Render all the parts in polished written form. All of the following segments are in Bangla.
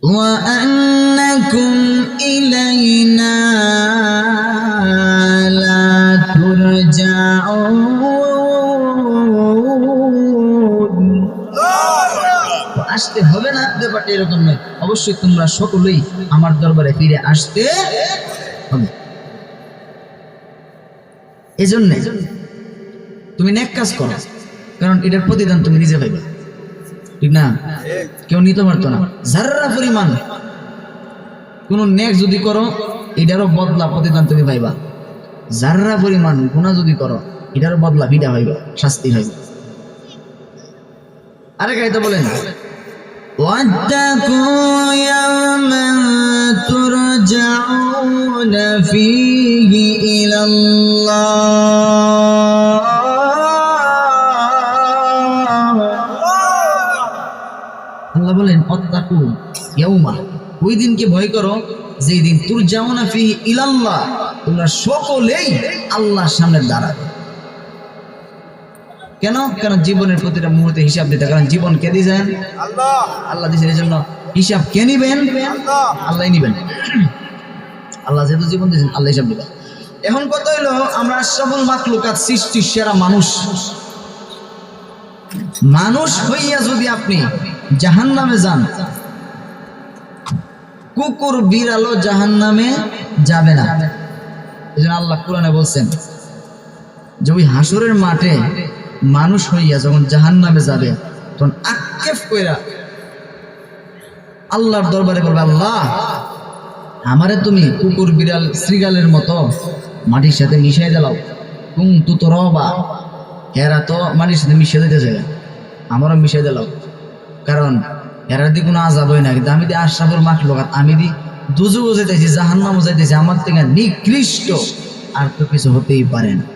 وأنكم إلينا لا ترجعون। আসতে হবে না, ব্যাপারটা এরকম নয়। অবশ্যই তোমরা সকলেই আমার দরবারে ফিরে আসতে হবে। এজন্য তুমি নেক কাজ করো, কারণ এটার প্রতিদান তুমি নিজে পাইবে, ঠিক না? কেউ নিতে পারতো না। যারা পরিমাণ কোন নেক যদি করো, এটারও বদলা প্রতিদান তুমি পাইবা। যারা পরিমাণ গুনাহ যদি করো, এটারও বদলা বিদা হইবে, শাস্তি হইবে। আরে গাইতে বলেন, واتقوا يوما ترجعون فيه إلى الله আল্লাহ বলেন ওয়াত্তাকু ইয়াউমা, ওই দিনকে ভয় করো যেই দিন তুরজাউনা ফিহি ইলাল্লাহ, তোমরা সকলেই আল্লাহর সামনে দাঁড়াবে। কেন? কারণ জীবনের প্রতিটা মুহূর্তে হিসাব দিতে, কারণ জীবন কে দিয়েছেন? আল্লাহ। আল্লাহ দিয়েছেন, এই জন্য হিসাব কে নিবেন? আল্লাহ নিবেন। আল্লাহ যেহেতু জীবন দিয়েছেন, আল্লাহ হিসাব দিবেন। এখন কত হইলো, আমরা আশরাফুল মাখলুকাত, সৃষ্টির সেরা মানুষ, মানুষ হইয়া যদি আপনি জাহান্নামে যান, কুকুর বিড়ালও জাহান্নামে যাবে না। এই জন্য আল্লাহ কোরআনে বলছেন যে ওই হাসরের মাঠে মানুষ হইয়া যখন জাহান্নামে যাবে, তখন আক্ষেপ কইরা আল্লাহর দরবারে বলবে, আল্লাহ আমারে তুমি কুকুর বিড়াল শ্রীগালের মতো মাটির সাথে মিশাই দিলাও। কুনতু তুরাবা, এরা তো মাটির সাথে মিশে দিতে যাবে, আমারও মিশাই দিলাও। কারণ এরা দিয়ে কোনো আযাব হয় না, কিন্তু আমি দিয়ে আশরাফুল মাখলুকাত, আমি দি দুজুগও যাইতেছি, জাহান্নামও যাইতেছি, আমার থেকে নিকৃষ্ট আর তো কিছু হতেই পারে না।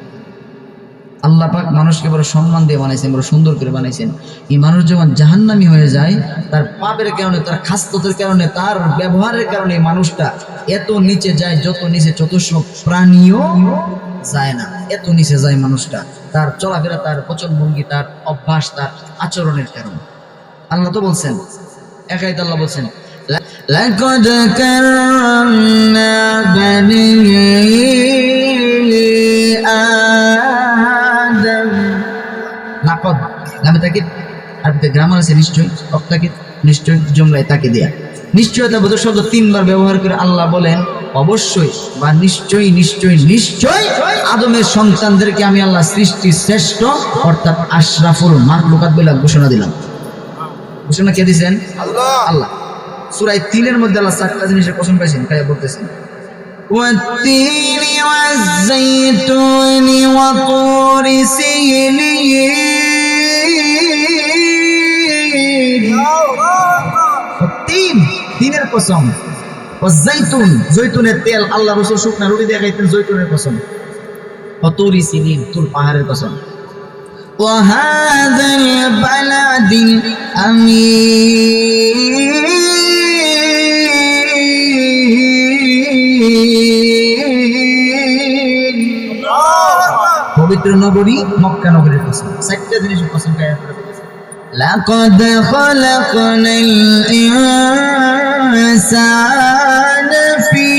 আল্লাহ পাক মানুষকে বড় সম্মান দিয়ে বানাইছেন, বড় সুন্দর করে বানাইছেন। এই মানুষ যখন জাহান্নামী হয়ে যায়, তার পাপের কারণে, তার খাসলতের কারণে, তার ব্যবহারের কারণে এই মানুষটা এত নিচে যায়, যত নিচে চতুর্থ প্রাণীও যায় না, এত নিচে যায় মানুষটা, তার চলাফেরা, তার বচনভঙ্গি, তার অভ্যাস, তার আচরণের কারণে। আল্লাহ তো বলছেন, একাই তো আল্লাহ বলছেন, লাকাদ কাররামনা বানি আদম। লাকাদ লামে তাকিদ, আরবিতে গ্রামার আছে নিশ্চয়, অক্তাকিদ নিশ্চয়, জুমলায় তাকে দিয়া নিশ্চয়তা বোধক শব্দ তিনবার ব্যবহার করে আল্লাহ বলেন অবশ্যই বা নিশ্চয়ই নিশ্চয়ই নিশ্চয় আদমের সন্তানদেরকে আমি আল্লাহ সৃষ্টি শ্রেষ্ঠ অর্থাৎ আশরাফুল মাখলুকাত বলে ঘোষণা দিলাম। ঘোষণা কে দিয়েছেন? আল্লাহ। আল্লাহ সূরা ৩ এর মধ্যে আল্লাহ ৪টা জিনিসের কসম খাইছেন, খাইয়া বলতেছেন, ওয়াত-তিনি ওয়াজ-যাইতুনি ওয়া তুরি সিনিন। তিনের কসম, ওয়াজ-যাইতুন জৈতুনের তেল, আল্লাহ রাসূল শুকনা রুটি দিয়ে খাইতেন, জৈতুনের কসম। ওয়া তুরি সিনিন, তুর পাহাড়ের কসম। وهذا البلد الأمين। পবিত্র নগরী মক্কা নগরীর কসম। ৪টা জিনিসের কসম খাইয়া পড়ে বলেছে, লাকাদ খালাকনাল ইনসানা ফি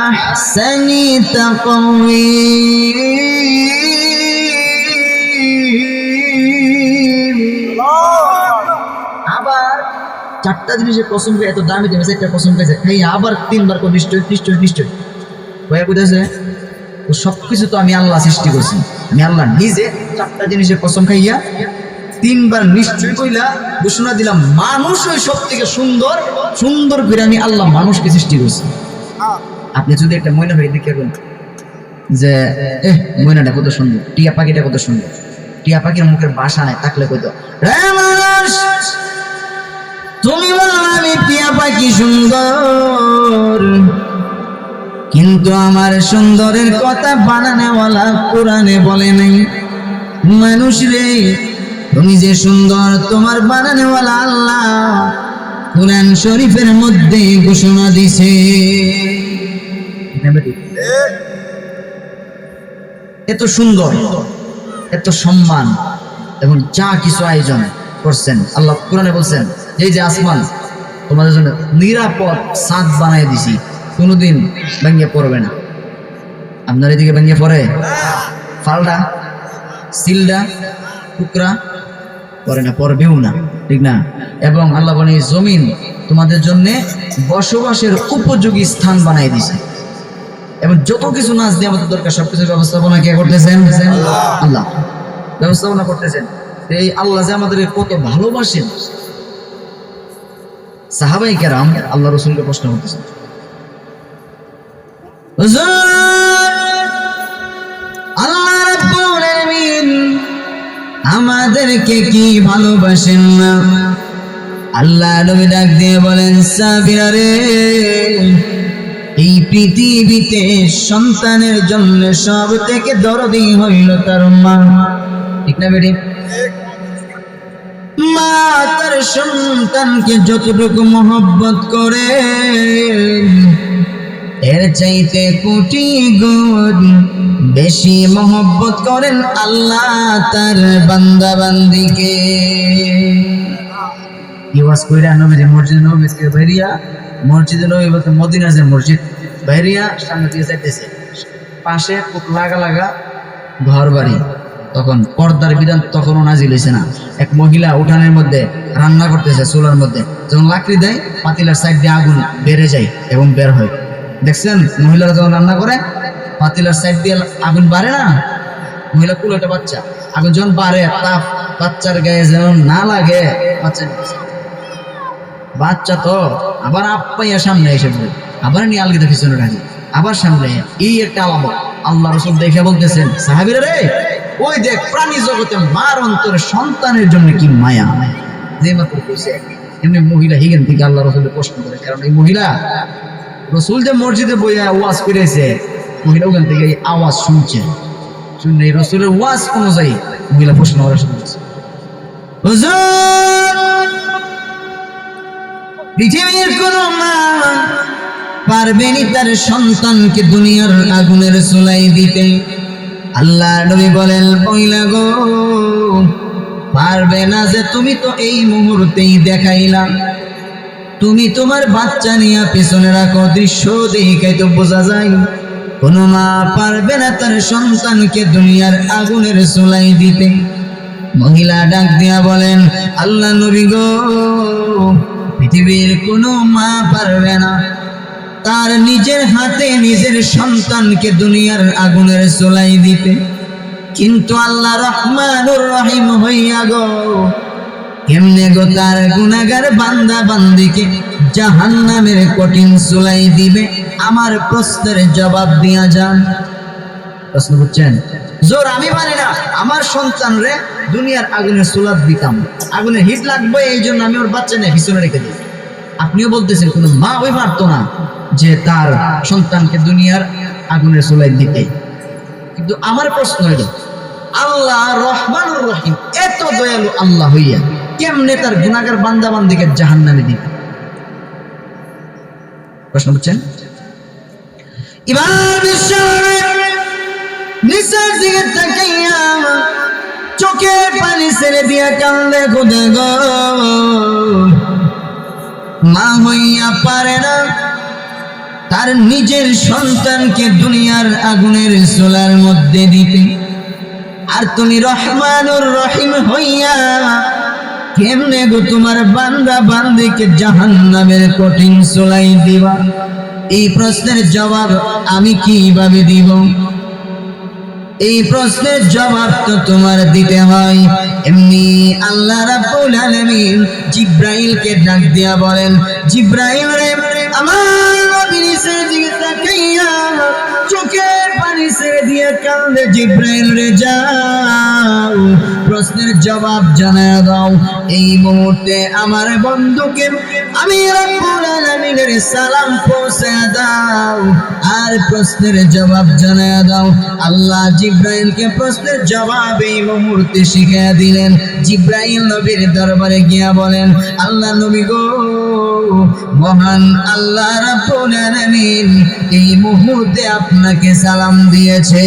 আহসানি তাকওয়ীম। আবার ৪টা জিনিসের কসম খাই, এত দামি দামি ৪টা কসম খাইছে, খাই আবার ৩বার করে নিশ্চয় নিশ্চয় নিশ্চয় কয়ে কইতেছে, ও সবকিছু তো আমি আল্লাহ সৃষ্টি করছি, আমি আল্লাহ নিজে ৪টা জিনিসের কসম খাইয়া ৩বার নিশ্চয় কইলা ঘোষণা দিলাম, মানুষ ওই সব থেকে সুন্দর, সুন্দর করে আমি আল্লাহ মানুষকে সৃষ্টি করছি। আপনি যদি একটা ময়না পাখি দেখে বলেন যে ময়নাটা কত সুন্দর, টিয়া পাখিটা কত সুন্দর, টিয়া পাখির মুখের বাসা নাই, থাকলে কইতো, রে মানুষ তুমি বলো আমি টিয়া পাখি সুন্দর, কিন্তু আমার সুন্দরের কথা বানানেওয়ালা কোরআনে বলে নাই। মানুষ রে তুমি যে সুন্দর, তোমার বানানেওয়ালা আল্লাহ কোরআন শরীফের মধ্যে ঘোষণা দিছে। এত সুন্দর, এত সম্মান এবং যা কিছু আয়োজন করছেন আল্লাহ কোরআনে বলছেন, এই যে আসমান তোমাদের জন্য নিরাপদ ছাদ বানাই দিছি, কোনোদিন ভেঙে পড়বে না। আপনার এদিকে ভেঙে পড়ে? ফালডা সিলডা টুকরা পরে না, পড়বেও না, ঠিক না? এবং আল্লাহ বলে জমিন তোমাদের জন্য বসবাসের উপযোগী স্থান বানাই দিছে, এবং যত কিছু নাচ দিয়ে আমাদের দরকার সবকিছুর ব্যবস্থাপনা কে করতেছেন? আল্লাহ ব্যবস্থাপনা করতেছেন। এই আল্লাহ যে আমাদের কত ভালোবাসেন, সাহাবাই কেরাম আল্লাহ রসুলকে প্রশ্ন করতেছেন, আল্লাহ রাব্বুল আলামিন আমাদেরকে কি ভালোবাসেন না? আল্লাহ নবী ডাক দিয়ে বলেন, সাবিরা রে, এই পৃথিবীতে সন্তানের জন্য সব থেকে দরদি হইল তার মা, ঠিক না বেটি? মা তার সন্তানকে যতটুকু মহব্বত করে এর চাইতে কোটি গুণ বেশি মহব্বত করেন আল্লাহ তার বান্দা বান্দিকে। ইওয়াজ কইরা নবীজি মসজিদ নববীকে বাইরিয়া, মসজিদে নববী বলতে মদিনার যে মসজিদ বাইরিয়া, সামনে দিয়ে যাইতেছে, পাশে খুব লাগা লাগা ঘর বাড়ি। তখন পর্দার বিধান তখনও নাজিল হয়েছে না। এক মহিলা উঠানের মধ্যে রান্না করতেছে, চুলার মধ্যে, যখন লাকড়ি দেয় পাতিলার সাইড দিয়ে আগুন বেড়ে যায় এবং বের হয়। দেখছেন মহিলারা যখন রান্না করে পাতিলার সাইড দিয়ে আগুন বাড়ে না? মহিলা কুল একটা বাচ্চা, আগুন যখন বাড়ে তাপ বাচ্চার গায়ে যেন না লাগে, বাচ্চা তো আবার আপ্পাইয়া সামনে এসে পড়ে, আবার নিয়ে আলগিতে পিছনে রাখি, আবার সামনে। এই একটা আলামত আল্লাহ রসুল দেখে বলতেছেন, সাহাবীরা রে, ওই দেখ প্রাণী জগতে মার অন্তরে সন্তানের জন্য কি মায়া। যে মাত্র কইছে এমনি মহিলা হিগেন থেকে আল্লাহ রসুলের প্রশ্ন করে, কারণ এই মহিলা রসুল যে মসজিদে বইয়া ওয়াজ করেছে, মহিলা ওখান থেকে এই আওয়াজ শুনছে, শুনে রসুলের ওয়াজ অনুযায়ী মহিলা প্রশ্ন করা শুরু করেছে, পৃথিবীর কোন মা পারবেনি তার সন্তানকে দুনিয়ার আগুনের চুলায় দিতে? আল্লাহ নবী বলেন, পয়লা গো, পারবে না যে তুমি তো এই মুহূর্তেই দেখাইলাম, তুমি তোমার বাচ্চা নিয়ে পেছনে রাখো, দৃশ্য দেখাই তো বোঝা যায় কোন মা পারবে না তার সন্তানকে দুনিয়ার আগুনের চুলায় দিতে। মহিলা ডাক দিয়া বলেন, আল্লাহ নবী গো, পৃথিবীর কোনো মা পারবে না তার নিজের হাতে নিজের সন্তানকে দুনিয়ার আগুনের চুলায় দিতে, কিন্তু আল্লাহ রহমানুর রহিম হইয়া গো কেমনে গো তার গুনাহগার বান্দা বান্দিকে জাহান্নামের কঠিন চুলায় দিবে? আমার প্রশ্নের জবাব দিয়া যান। প্রশ্ন করছেন, জোর আমি মানি না আমার সন্তান রে দুনিয়ার আগুনের চুলাত দিতাম, আগুনের হিট লাগবে এই জন্য আমি ওর বাচ্চা নিয়ে পিছনে রেখে দিই। আপনিও বলতেছেন কোন মা ওই পারতো না যে তার সন্তানকে দুনিয়ার আগুনের চুলায় দিতে। কিন্তু আমার প্রশ্ন হইল, আল্লাহ রহমানুর রহিম এত দয়ালু আল্লাহ হইয়া কেমনে তার গুনাহগার বান্দা বান্দিকে জাহান্নামে দিবে? প্রশ্ন বুঝছেন? এবার নিসার দিকে তাকাইয়া চোখে পানি ছেড়ে দিয়া কান্দে খুদে গো, মা হইয়া পারে না তার নিজের সন্তানকে দুনিয়ার আগুনের চুলার মধ্যে দিতে, আর তুমি রহমানুর রহিম হইয়া কেমনে গো তোমার বান্দা বান্দিকে জাহান্নামের কঠিন চুলায় দিবা? এই প্রশ্নের জবাব আমি কিভাবে দিব? এই প্রশ্নের জবাব তো তোমার দিতে হয়। এমনি আল্লাহ রাব্বুল আলামিন জিব্রাইলকে ডাক দিয়া বলেন, জিব্রাইল রে, আমার নবীর দিকে তাকাইয়া চোখের পানি ছেড়ে দিয়ে কান্দে, জিব্রাইল রে যাও প্রশ্নের জবাব জানায় দাও, এই মুহূর্তে আমার বন্ধুকে আমি রব্বুল আলামিনের সালাম পৌঁছে দাও, আর প্রশ্নের জবাব জানায় দাও। আল্লাহ জিব্রাইলকে প্রশ্নের জবাব এই মুহূর্তে শিখিয়ে দিলেন। জিব্রাইল নবীর দরবারে গিয়া বলেন, আল্লাহ নবী গো, মহান আল্লাহ রাব্বুল আলামিন এই মুহূর্তে আপনাকে সালাম দিয়েছে।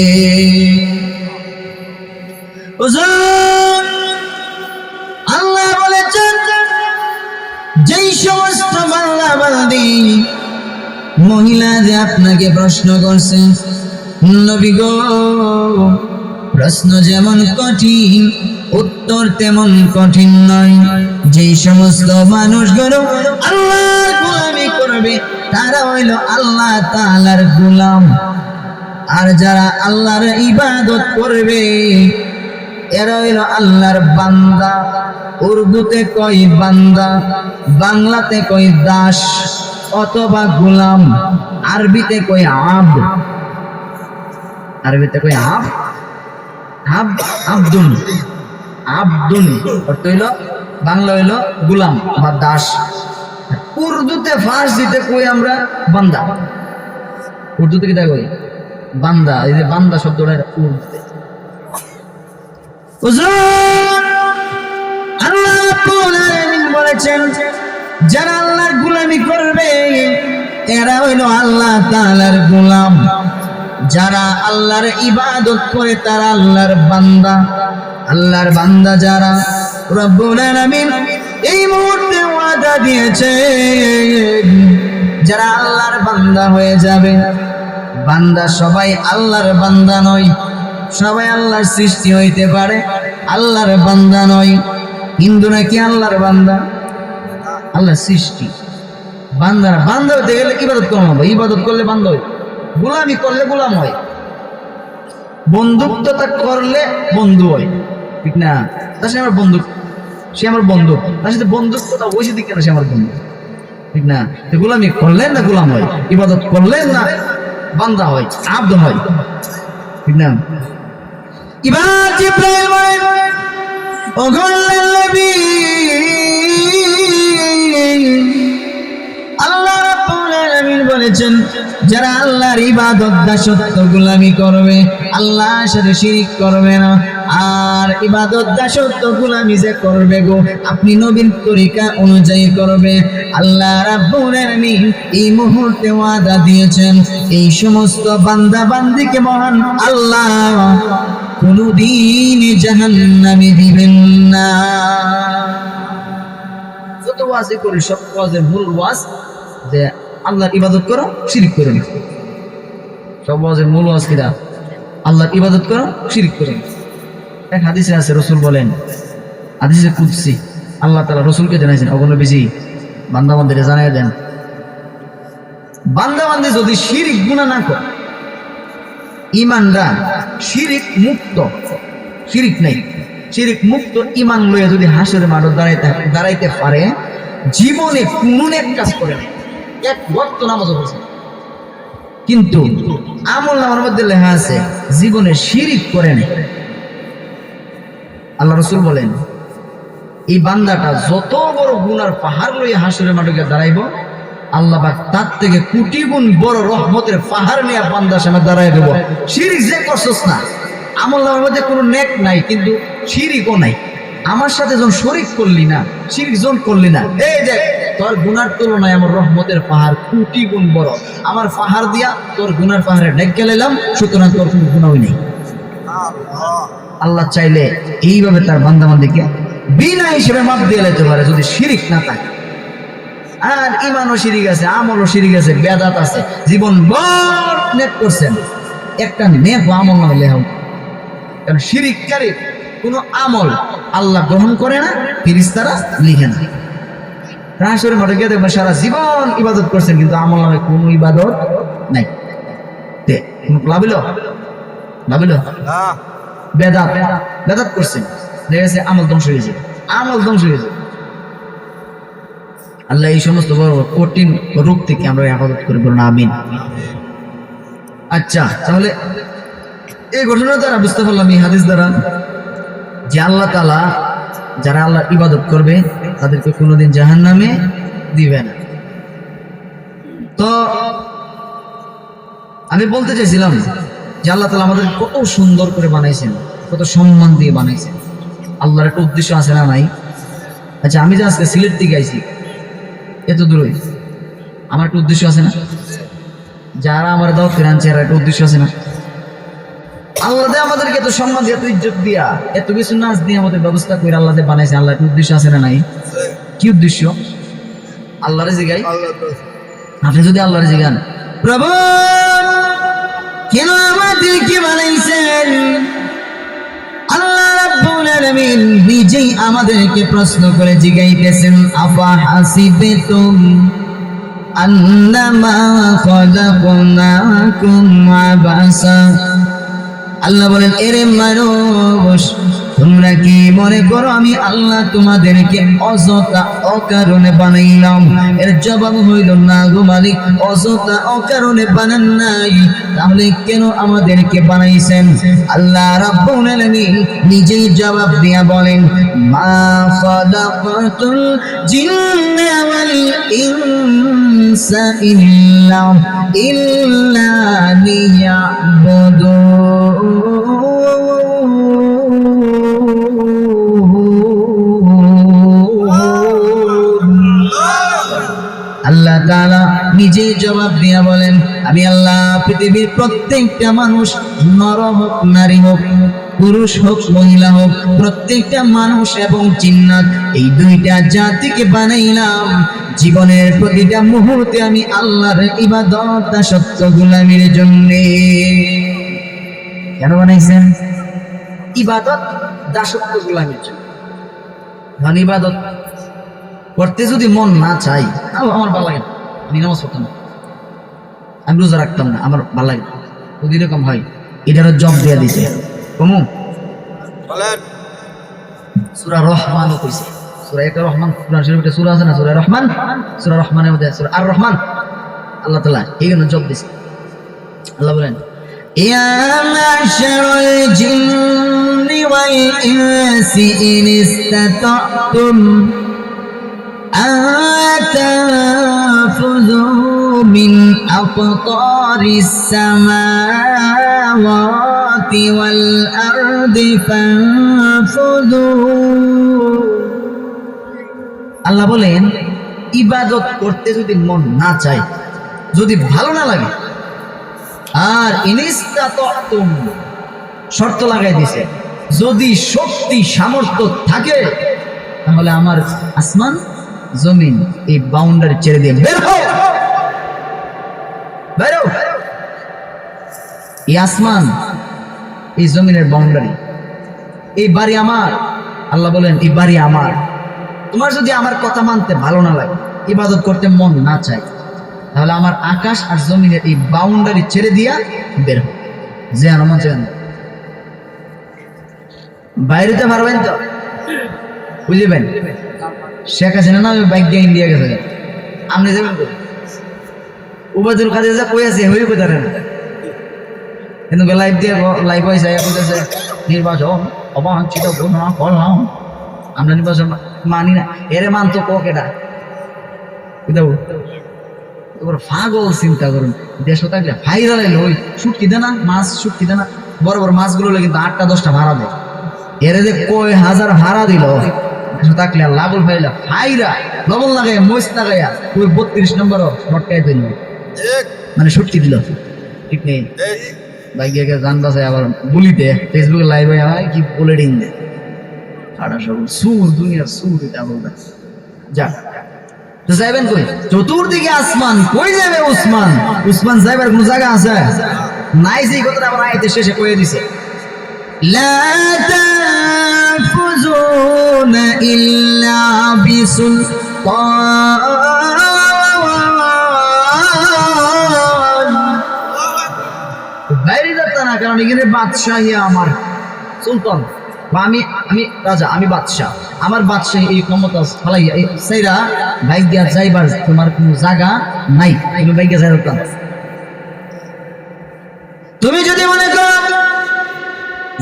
আল্লাহ বলেছেন, যেই সমস্ত বান্দা বান্দি মহিলা যে আপনাকে প্রশ্ন করছে, নবী গো প্রশ্ন যেমন কঠিন উত্তর তেমন কঠিন নয়। যেই সমস্ত মানুষগুলো আল্লাহর গোলামি করবে তারা হইল আল্লাহ তাআলার গোলাম, আর যারা আল্লাহর ইবাদত করবে এরা হইল আল্লাহর বান্দা। উর্দুতে কয় বান্দা, বাংলাতে কয় দাস অথবা গোলাম, আরবিতে কয় আব্দ। আরবিতে কয় আব্দুন, আব্দুন অর্থ হইল বাংলা হইল গোলাম বা দাস। উর্দুতে ফার্সিতে কই আমরা বান্দা, উর্দুতে কি কই বান্দা। এই যে বান্দা শব্দটা উর্দুতে। আল্লাহ রাব্বুল আলামিন বলেছেন যারা আল্লাহর গোলামি করবে এরা হইল আল্লাহ তাআলার গোলাম, যারা আল্লাহর ইবাদত করে তারা আল্লাহর বান্দা। আল্লাহর বান্দা যারা রব্বুল আলামিন এই মুহূর্তে ওয়াদা দিয়েছে যারা আল্লাহর বান্দা হয়ে যাবে। বান্দা সবাই আল্লাহর বান্দা নয়, সবাই আল্লাহর সৃষ্টি হইতে পারে, আল্লাহর বান্দা নয়। হিন্দু নাকি আল্লাহর বান্দা? আল্লাহর সৃষ্টি। বান্দারা বান্দা হইতে গেলে ইবাদত করতে হবে, ইবাদত করলে বান্দা হয়, গোলামি করলে গোলাম হয়, বন্ধুত্বতা করলে বন্ধু হয়, ঠিক না? তার সাথে আমার বন্ধু, সে আমার বন্ধু, তার সাথে বন্ধুত্বতা বসে দিক কেন সে আমার বন্ধু, ঠিক না? গোলামি করলেন না গোলাম হয়, ইবাদত করলেন না বান্দা হয়, আব্দ হয়, ঠিক না? এবার জিবরাইল বলেন ও গোলাম নবী, আল্লাহ রাব্বুল আলামিন বলেছেন যারা আল্লাহর ইবাদত দাসত্ব গোলামি করবে, আল্লাহর সাথে শিরিক করবে না, আর ইবাদত দাসত্ব গোলামি যে করবে গো আপনি নবীর তরিকা অনুযায়ী করবে, আল্লাহ রাব্বুল আলামিন এই মুহূর্তে ওয়াদা দিয়েছেন এই সমস্ত বান্দা বান্দিকে মহান আল্লাহ কোনদিন জাহান্নামে দিবেন না। যত ওয়াজই করি সব ওয়াজের মূল ওয়াজ যে আল্লাহর ইবাদত করো, শিরিক করো না। সব ওয়াজের মূল ওয়াজ কিরা? আল্লাহর ইবাদত করো, শিরিক করো না। এক হাদিসে আছে রাসূল বলেন, হাদিসে কুদসি, আল্লাহ তাআলা রাসূলকে জানাইছেন ওগো নবীজি বান্দা বান্দিরে জানাই দেন, বান্দা বান্দি যদি শিরিক গুনাহ না করে, ঈমানদার শিরিক মুক্ত, শিরিক নাই, শিরিক মুক্ত ঈমান লইয়া যদি হাসরের মাঠে দাঁড়াইতে পারে, জীবনে কোন এক কাজ করে না, এক ওয়াক্ত নামাজও পড়ছে, কিন্তু আমল নামার মধ্যে লেখা আছে জীবনে শিরিক করে না। আল্লাহ রাসূল বলেন এই বান্দাটা যত বড় গুনার পাহাড় লইয়া হাসরের মাঠে দাঁড়াইব, আল্লাহ পাক তার থেকে কোটি গুণ বড় রহমতের পাহাড় নিয়ে বান্দার সামনে দাঁড়াই দেব। শিরিক যে করছস না, আমল নামার মধ্যে কোনো নেক নাই কিন্তু শিরিকও নাই, আমার সাথে যখন শরীক করলি না, শিরিক যখন করলি না, এই দেখ তোর গুনার তুলনায় আমার রহমতের পাহাড় কোটি গুণ বড়, আমার পাহাড় দিয়া তোর গুনার পাহাড়ে ঢেকে গেলাম, সুতরাং তোর কোনো গুনাহই নেই। আল্লাহ চাইলে এইভাবে তার বান্দাবান্দিকে বিনা হিসেবে মাপ দিয়ে যেতে পারে যদি শিরিক না থাকে। আর ইমানও শিরিক আছে, আমলও শিরিক আছে, বেদাত আছে, জীবন ভর নেক করছেন, একটা নেক আমল না হলে হবে, কারণ শিরিককারী কোনো আমল আল্লাহ গ্রহণ করে না, ফেরেশতারা লিখে না। হাসরের মাঠে গিয়ে দেখবেন সারা জীবন ইবাদত করছেন কিন্তু আমল নামে কোনো ইবাদত নাই, লাভ হলো? লাভ হলো? বেদাত বেদাত করছেন, দেখা গেছে আমল ধ্বংস হয়েছে, আমল ধ্বংস হয়েছে। আল্লাহ এই সমস্ত বড় কঠিন রূপ থেকে আমরা হেফাজত করে বলুন আমিন। আচ্ছা, তাহলে এই ঘটনা দ্বারা বুঝতে পারলাম এই হাদিস দ্বারা যে আল্লাহ তাআলা যারা আল্লাহর ইবাদত করবে তাদেরকে কোনোদিন জাহান্নামে দিবে না। তো আমি বলতে চাইছিলাম যে আল্লাহ তাআলা আমাদের কত সুন্দর করে বানাইছেন, কত সম্মান দিয়ে বানাইছেন, আল্লাহর একটা উদ্দেশ্য আছে না নাই? আচ্ছা, আমি যে আজকে সিলেট থেকে আইছি এত দূরে, আমার একটা উদ্দেশ্য আছে না? যারা আমার দাওয়াত করে আনছে এর একটা উদ্দেশ্য আছে না? আল্লাহ যে আমাদেরকে এত সম্মান দিয়ে, এত ইজ্জত দিয়া, এত কিছু নাচ দিয়ে আমাদের ব্যবস্থা করে আল্লাহ যে বানাইছে, আল্লাহ একটা উদ্দেশ্য আছে না নাই? কি উদ্দেশ্য? আল্লাহরে জিগাই। আল্লাহ তো আপনি যদি আল্লাহরে জিগান, প্রভু কেন আমাদেরকে বানাইছেন, আল্লাহ রাব্বুল আলামিন নিজেই আমাদেরকে প্রশ্ন করে জিগাইতেছেন, আফা হাসিবতুম আন্নামা খালাকনাকুম আবাসা। আল্লাহ বলেন, এরে মানুষ তোমরা কি মনে করো আমি আল্লাহ তোমাদেরকে অযথা অকারণে বানাইলাম? এর জবাব হইল, না গো মালিক, অযথা অকারণে বানান নাই। তাহলে কেন আমাদেরকে বানাইছেন? আল্লাহ রাব্বুল আলামিন নিজেই জবাব দিয়া বলেন, মা খালাকাতুল জিন্না ওয়াল ইনসা ইল্লা আল্লাহ তাআলা নিজেই জবাব দিয়া বলেন, আমি আল্লাহ পৃথিবীর প্রত্যেকটা মানুষ, নর হোক নারী হোক, পুরুষ হোক মহিলা হোক, প্রত্যেকটা মানুষ এবং জিন্নাত, এই দুইটা জাতিকে বানাইলাম জীবনের প্রতিটা মুহূর্তে আমি আল্লাহর ইবাদত দাসত্ব গোলামির জন্য। কেন বানাইছেন? ইবাদত দাসত্ব গোলামির জন্য। ধন ইবাদত করতে যদি মন না চাই, আমার ভালো লাগে না, আমি নামাজ পড়তাম না, আমি রোজা রাখতাম না, আমার ভালো লাগে না, যদি এরকম হয় এটারও জব দিয়ে দিছে। কমু বলেন সূরা রহমানও কইছে, সূরা একটা রহমান, কোরআন শরীফে সূরা আছে না, সূরা রহমান, সূরা রহমানের মধ্যে সূরা আর রহমান, আল্লাহ তাআলা এইখানে জব দিছে। আল্লাহ বলেন, ইয়া মাশারাল জিন্নি ওয়াল ইনসি ইন ইসতাতা'তুম أتنفذوا من أقطار السماوات والأرض فانفذوا। আল্লাহ বলেন, ইবাদত করতে যদি মন না চায়, যদি ভালো না লাগে, আর ইনিস্তাতা'তুম শর্ত লাগাই দিছে, যদি শক্তি সামর্থ্য থাকে, তাহলে আমার আসমান জমিন এই বাউন্ডারি ছেড়ে দিয়ে বের হও, বের হও। এই আসমান, এই জমিনের বাউন্ডারি, এই বাড়ি আমার। আল্লাহ বলেন, এই বাড়ি আমার। তোমার যদি আমার কথা মানতে ভালো না লাগে, ইবাদত করতে মন না চায়, তাহলে আমার আকাশ আর জমিনের এই বাউন্ডারি ছেড়ে দিয়া বের হও। যে আনমন চান বাইরেতে পারবেন তো, বুঝবেন? শেখ হাসিনা না বাইক দিয়ে ইন্ডিয়া গেছে, আপনি যাবেন তো উবাদুল কাদের যা কই আছে হয়ে কোথায় না, কিন্তু লাইভ দিয়ে লাইভ হয়েছে বলতেছে নির্বাচন অবাঞ্ছিত ঘোষণা করলাম, আমরা নির্বাচন মানি না। এরে মানতো কক এটা তোমার পাগল। চিন্তা করুন, দেশ থাকলে ভাইরাল এলো ওই শুটকি দেনা, মাছ শুটকি দেনা, বড় বড় মাছগুলো কিন্তু 8টা 10টা ভাড়া দেয়। এরে যে কয় হাজার ভাড়া দিল, থাকলে লাভল ফাইলা ফাইরা লবণ লাগাইয়া মরিচ লাগাইয়া ওই 32 নম্বর নটকাই দিল, মানে শুটকি দিল। ঠিক নেই ভাই, গিয়ে গান বাজায় আবার বলিতে ফেসবুকে লাইভ হয়, আমার কি বলে ডিং দেয় আড়া সব সুর, দুনিয়ার সুর। এটা বলতে যা তো যাইবেন কই? চতুর্দিকে আসমান, কই যাবে উসমান? উসমান যাইবার কোন জায়গা আছে নাই? সেই কথাটা আমার আয়াতে শেষে কয়ে দিছে, লা তানফুযুনা ইল্লা বিসুলতান। বাইরে যাতে না, কারণ এখানে বাদশাহী আমার, সুলতান বা আমি রাজা, আমি বাদশাহ, আমার বাদশাহী এই ক্ষমতা ফলাইয়া এই সেইরা বাইক দিয়া যাইবার তোমার কোনো জায়গা নাই, তুমি বাইকে যাই না। তুমি যদি মনে করো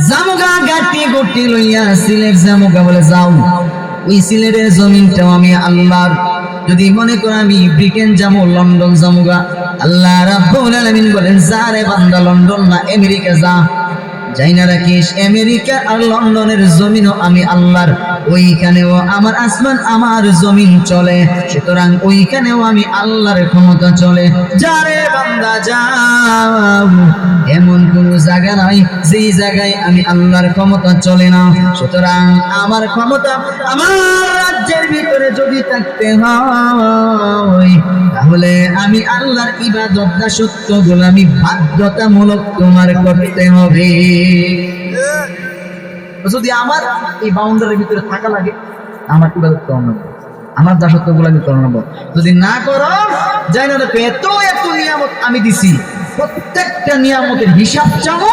জামুগা গাটি গুটি লইয়া সিলেট জামুগা বলে যাও, ওই সিলেটের জমিনটাও আমি আল্লাহর। যদি মনে করো আমি ব্রিটেন যাবো, লন্ডন জামুগা, আল্লাহ রাব্বুল আলামিন বলেন, যা রে বান্দা, লন্ডন না আমেরিকা যা, জাইনা রাখিস আমেরিকা আর লন্ডনের জমিনও আমি আল্লাহর, ওইখানেও আমার আসমান আমার জমিন চলে, সুতরাং ওইখানেও আমি আল্লাহর ক্ষমতা চলে। যারে বান্দা যাও, এমন কোন জায়গা নাই যেই জায়গায় আমি আল্লাহর ক্ষমতা চলে না। সুতরাং আমার ক্ষমতা আমার রাজ্যের ভিতরে যদি থাকতে হয়, তাহলে আমি আল্লাহর ইবাদত দাসত্ব গোলামি বাধ্যতামূলক তোমার করতে হবে। যদি আমার এই বাউন্ডারির ভিতরে থাকা লাগে, আমার ইবাদত করতে হবে, আমার দাসত্ব গোলামি করবো। যদি না করো, যাই না দেখো এত এত নিয়ামত আমি দিছি, প্রত্যেকটা নিয়ামতের হিসাব চাবো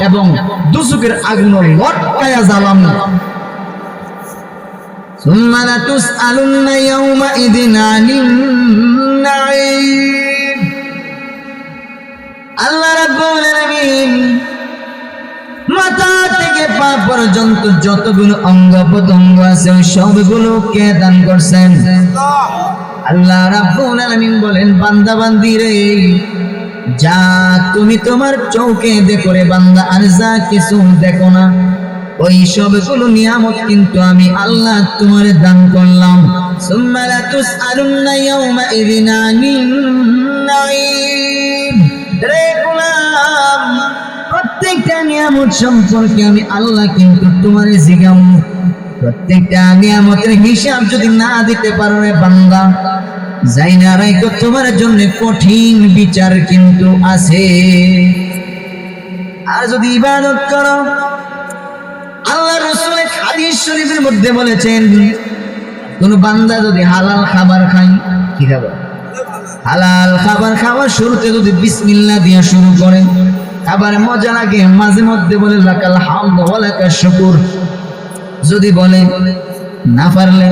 এবং দুজকের আগুন লটকায়া জ্বালানো। ثم لتسألن يومئذ عن النعيم। আল্লাহ রাব্বুল আলামিন মাথা থেকে পা পর্যন্ত যতগুলো অঙ্গ প্রত্যঙ্গ আছে সবগুলোকে দান করছেন। আল্লাহ রাব্বুল আলামিন বলেন, বান্দা বান্দি রে, যা তুমি তোমার চোখে দেখো রে বান্দা, আর যা কিছু দেখো না, ওই সবগুলো নিয়ামত কিন্তু আমি আল্লাহ তোমার দান করলাম। সুম্মা লাতুসআলুন্না ইয়াওমাইযিন আনিন নাঈম। রে গোলাম, প্রত্যেকটা নিয়ামত সম্পর্কে আমি আল্লাহ কিন্তু তোমার জিজ্ঞাম। প্রত্যেকটা নিয়ামতের হিসাব যদি না দিতে পারো রে বান্দা, যাই না রাইকো, তোমার জন্য কঠিন বিচার কিন্তু আছে। আর যদি ইবাদত করো, আল্লাহ রাসূল হাদিস শরীফের মধ্যে বলেছেন, কোন বান্দা যদি হালাল খাবার খায়, কি খাবার? হালাল খাবার খাওয়ার শুরুতে যদি বিসমিল্লাহ দিয়ে শুরু করে, খাবার মজা লাগে, মাঝে মধ্যে বলে লাকাল হামদ ওয়া লাকাশ শুকুর। যদি বলে না পারলে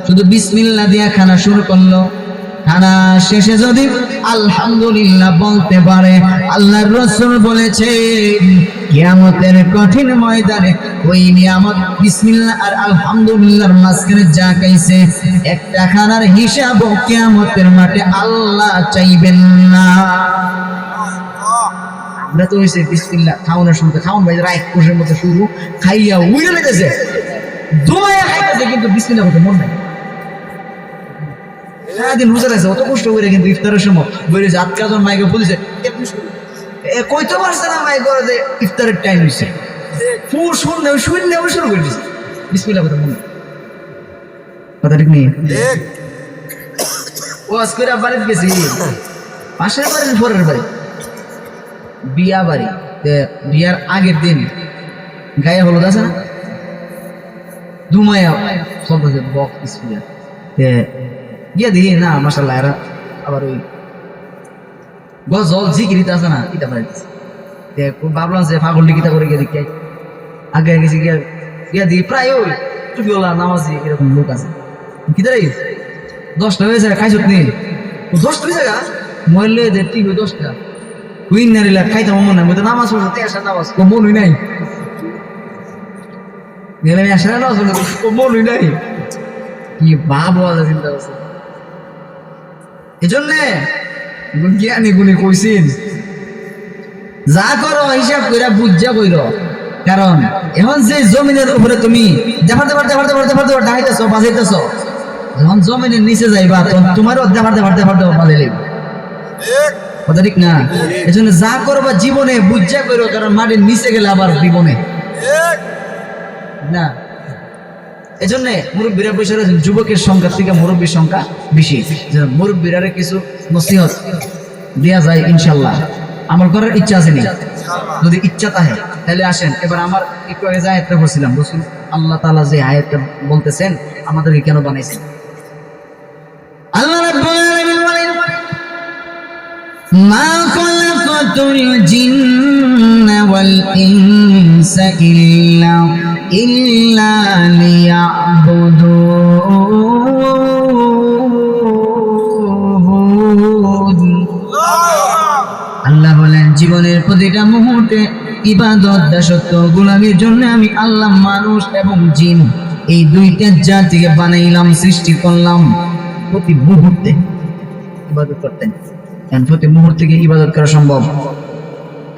শুধু বিসমিল্লাহ দিয়ে খানা শুরু করলো, খানা শেষে যদি আলহামদুলিল্লাহ বলতে পারে, আল্লাহর রাসূল বলেছেন কিয়ামতের কঠিন ময়দানে ওই নিয়ামত বিসমিল্লাহ আর আলহামদুলিল্লাহর মাঝখানে যা খাইছে, একটা খানার হিসাব কিয়ামতের মাঠে আল্লাহ চাইবেন না। আমরা তো হইছে বিসমিল্লাহ খাওয়ানোর শুনতে, খাওয়ান ভাই রাইট কোষের মতো শুরু, খাইয়া উইলে লেগেছে, দোয়া খাইতেছে, কিন্তু বিসমিল্লাহ করতে মন নাই। সারাদিন রোজা রাখছে, অত কষ্ট করে, কিন্তু ইফতারের সময় বলে যে আটকাজন মাইকে বলেছে, কইতে পারছে না মাইক করে যে ইফতারের টাইম হয়েছে, শূন্য শুরু করে দিচ্ছে বিসমিল্লাহ করতে মন। কথা ঠিক নেই? ওয়াজ করে বাড়িতে গেছি, পাশের বাড়ির পরের বাড়ি বিয়া বাড়ি, বিয়ার আগের দিন গায়ে হলুদ আছে না, ধুমায়া চলতেছে বক স্পিকার, গিয়া দিই না মাশাআল্লাহ, এরা আবার ওই গজল জিকিরিতে আছে না, কিতা বাড়িতেছে, ভাবলাম যে ফাগল কিতা করে গিয়ে দেখি, আগে গেছি গিয়া দিই, প্রায় ওই টুপিওয়ালা নামাজি এরকম লোক আছে, কিতা রে 10টা হয়েছে খাইছত নেই, 10টা হয়েছে গা মরলে ঠিক 10টা উইন নারিলা খাইতে মন নাই, বলতে নামাজ পড়ছে আসা নামাজ মনই নাই, আসা নামাজ মনই নাই, কি ভাব চিন্তা করছে। এই জন্যে জ্ঞানী গুণী কইছেন, যা করো হিসাব কইরা বুঝা কইরো, কারণ এখন যে জমিনের উপরে তুমি দেখাতে ঢাইতেছ বাজাইতেছ, যখন জমিনের নিচে যাইবা তখন তোমারও দেখাতে বাজাইলে, কথা ঠিক না? এই জন্য যা করবা জীবনে বুঝা কইরো, কারণ মাটির নিচে গেলে আবার জীবনে না। এই জন্য মুরব্বীরা বসে রয়েছেন, যুবকের সংখ্যা থেকে মুরব্বীর সংখ্যা বেশি, মুরব্বীরা কিছু নসিহত দেয়া যায় ইনশাল্লাহ। আমার করার ইচ্ছা আছে নি? যদি ইচ্ছা থাকে তাহলে আসেন। এবার আমার একটু আগে যে আয়াতটা বলছিলাম, রাসূল আল্লাহ তাআলা যে আয়াতটা বলতেছেন আমাদেরকে কেন বানাইছেন, আল্লাহ রাব্বুল আলামিন বলেন, মা খালাকাতুল জিন্না ওয়াল ইনসা ইল্লা লিয়াবুদুন। আল্লাহ বলেন, জীবনের প্রতিটা মুহূর্তে ইবাদত দাসত্ব গোলামির জন্য আমি আল্লাহ মানুষ এবং জিন এই দুইটা জাতিকে বানাইলাম, সৃষ্টি করলাম। প্রতি মুহূর্তে ইবাদত করতেন, প্রতি মুহূর্তে কি ইবাদত করা সম্ভব?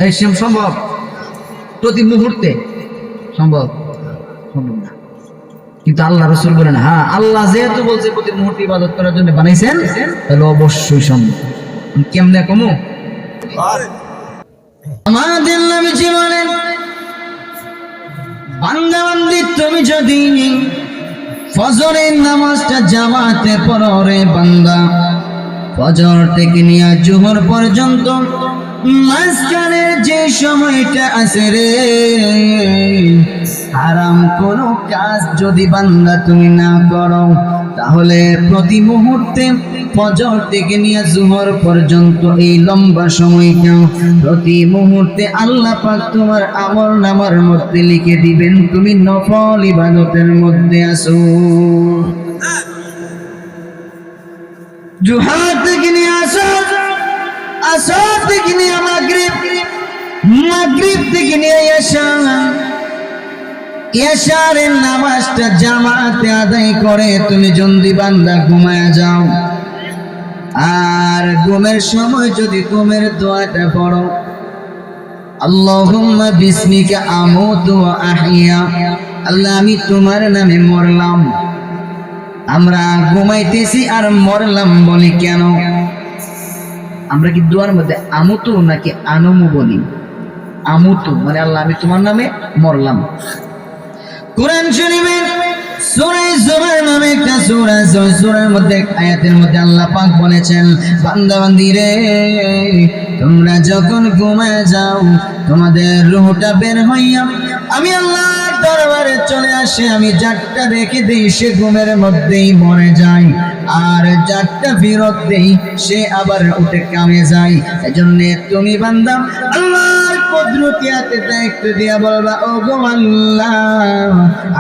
এই সম্ভব? প্রতি মুহূর্তে সম্ভব সম্ভব না। কিন্তু আল্লাহ রাসূল বলেন হ্যাঁ, আল্লাহ যেহেতু বলছে প্রতি মুহূর্তে ইবাদত করার জন্য বানাইছেন, তাহলে অবশ্যই সম্ভব। কেমনে কমু? আমাদের নবীজি বলেন, বান্দা বান্দি তুমি যদি ফজরের নামাজটা জামাতে পড়ো রে বান্দা, ফজর থেকে নিয়ে জোহর পর্যন্ত মাঝখানের যে সময়টা আছে রে, হারাম কোনো কাজ যদি বান্দা তুমি না করো, তাহলে প্রতি মুহূর্তে ফজর থেকে নিয়ে জোহর পর্যন্ত এই লম্বা সময়টা প্রতি মুহূর্তে আল্লাহ পাক তোমার আমল নামার মধ্যে লিখে দিবেন তুমি নফল ইবাদতের মধ্যে আছো। জোহর থেকে নিয়ে আসর, আসর থেকে নিয়ে মাগরিব, মাগরিব থেকে নিয়ে এশা, এশারের নামাজটা জামাতে আদায় করে তুমি যদি বান্দা ঘুমায় যাও, আর ঘুমের সময় যদি ঘুমের দোয়াটা পড়ো, আল্লাহুম্মা বিসমিকা আমুতু ওয়া আহইয়া, আল্লাহ আমি তোমার নামে মরলাম। আমরা ঘুমাইতেছি আর মরলাম বলি কেন? আমরা কি দোয়ার মধ্যে আমুতু নাকি আনুমু বলি? আমুতু মানে আল্লাহ আমি তোমার নামে মরলাম। কুরআন শরীফের সূরা জুমার নামে একটা সূরা আছে, ওই সূরার মধ্যে আয়াতের মধ্যে আল্লাহ পাক বলেছেন, বান্দা বান্দি রে তোমরা যখন ঘুমায় যাও, তোমাদের রূহটা বের হইয়া আমি আল্লাহর দরবারে চলে আসে, আমি যারটা রেখে দেই সে ঘুমের মধ্যেই মরে যায়, আর যারটা ফেরত দেই সে আবার উঠে কামে যায়। এজন্য তুমি বান্দা আল্লাহর কুদরতিয়াতে দায়িত্ব দিয়া বলবা, ও গো আল্লাহ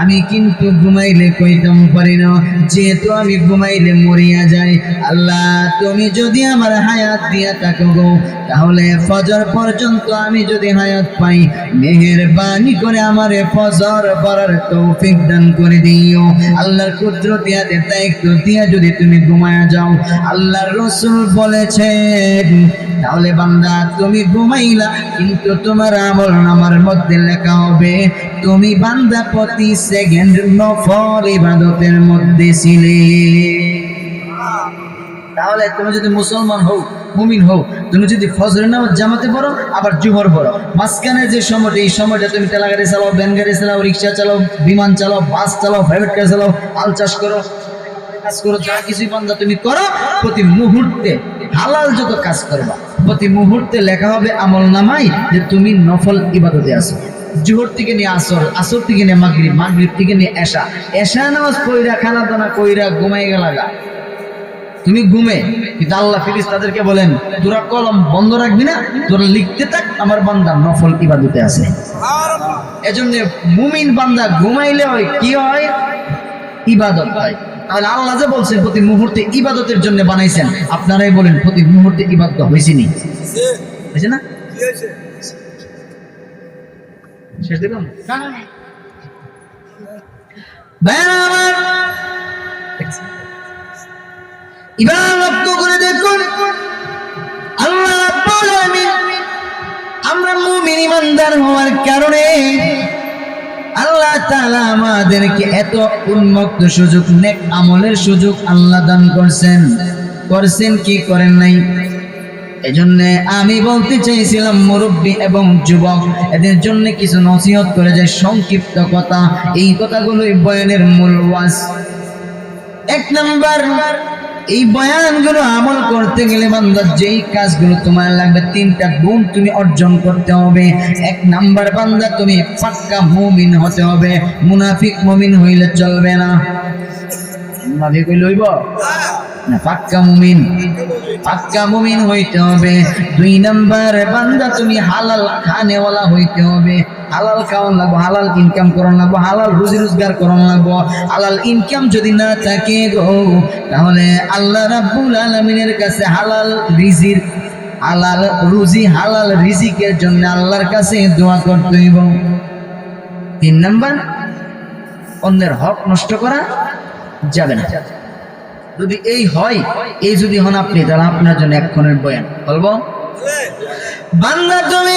আমি কিন্তু ঘুমাইলে কইতাম পারি না, যেহেতু আমি ঘুমাইলে মরিয়া যাই, আল্লাহ তুমি যদি আমার হায়াত দিয়া থাকো গো, তাহলে ফজর পর্যন্ত আমি যদি হায়াত পাই, মেহেরবানি করে আমারে ফজর পড়ার তৌফিক দান করে দিও। আল্লাহর কুদরতিয়াতে দায়িত্ব দিয়া যদি তুমি ঘুমায়া যাও, আল্লাহর রাসূল বলেছেন, তাহলে বান্দা তুমি ঘুমাইলা কিন্তু তোমার আমল নামার মধ্যে লেখা হবে তুমি বান্দা প্রতি সেকেন্ড নফল ইবাদতের মধ্যে ছিলে। তাহলে তুমি যদি মুসলমান হও, মুমিন হও, তুমি যদি ফজরের নামাজ জামাতে পড়ো আবার জোহর পড়ো, মাঝখানে যে সময়টা, এই সময়টা তুমি ঠেলা গাড়ি চালাও, ভ্যান গাড়ি চালাও, রিক্সা চালাও, বিমান চালাও, বাস চালাও, প্রাইভেট কার চালাও, হাল চাষ করো, কাজ করো, যা কিছুই বান্দা তুমি করো, প্রতি মুহূর্তে হালাল যত কাজ করবা প্রতি মুহূর্তে লেখা হবে আমল নামাই যে তুমি নফল ইবাদতে আছো। জোহর থেকে নিয়ে আসর, আসর থেকে নিয়ে মাগরিব, মাগরিব থেকে নিয়ে এশা, এশা নামাজ কইরা খানা দানা কইরা ঘুমাই গেলা তুমি ঘুমে, কিন্তু আল্লাহ ফেরেশতাদেরকে বলেন তোরা কলম বন্ধ রাখবি না, তোরা লিখতে থাক আমার বান্দা নফল ইবাদতে আছে। এজন্য মুমিন বান্দা ঘুমাইলে হয় কি হয়? ইবাদত হয়। তাহলে আল্লাহ যে বলছেন প্রতি মুহূর্তে ইবাদতের জন্য বানাইছেন, আপনারাই বলেন প্রতি মুহূর্তে ইবাদত হয়েছে নি? হয়েছে না? শেষ দিলাম ইবাদত করে দেখুন আল্লাহ রাব্বুল আলামিন, আমরা মুমিন ইমানদার হওয়ার কারণে আল্লাহ তাআলা আমাদেরকে এত উন্মুক্ত সুযোগ, নেক আমলের সুযোগ আল্লাহ দান করছেন। করছেন কি করেন নাই? এজন্য আমি বলতে চাইছিলাম মুরব্বী এবং যুবক এদের জন্য কিছু নসিহত করে যায়, সংক্ষিপ্ত কথা, এই কথাগুলোই বয়ানের মূল ওয়াজ। এক নাম্বার, এই বয়ানগুলো আমল করতে গেলে বান্দা যেই কাজগুলো তোমার লাগবে, তিনটা গুণ তুমি অর্জন করতে হবে। এক নাম্বার, বান্দা তুমি পাক্কা মুমিন হতে হবে, মুনাফিক মুমিন হইলে চলবে না। মুনাফিক হইলে হইব না, পাক্কা মুমিন, পাক্কা মুমিন হইতে হবে। দুই নাম্বার, বান্দা তুমি হালাল খানেওয়ালা হইতে হবে, হালাল খাওয়ান লাগবো, হালাল ইনকাম করান লাগবো, হালাল রুজি রোজগার করান লাগবো। হালাল ইনকাম যদি না থাকে গো, তাহলে আল্লাহ রাব্বুল আলামিনের কাছে হালাল রিজিক, হালাল রুজি, হালাল রিজিকের জন্য আল্লাহর কাছে দোয়া করতে হইব। তিন নাম্বার, অন্যের হক নষ্ট করা যাবে না। যদি এই হয়, এই যদি হন আপনি, তাহলে আপনার জন্য এক্ষণের বয়ান বলবো। বান্দা তুমি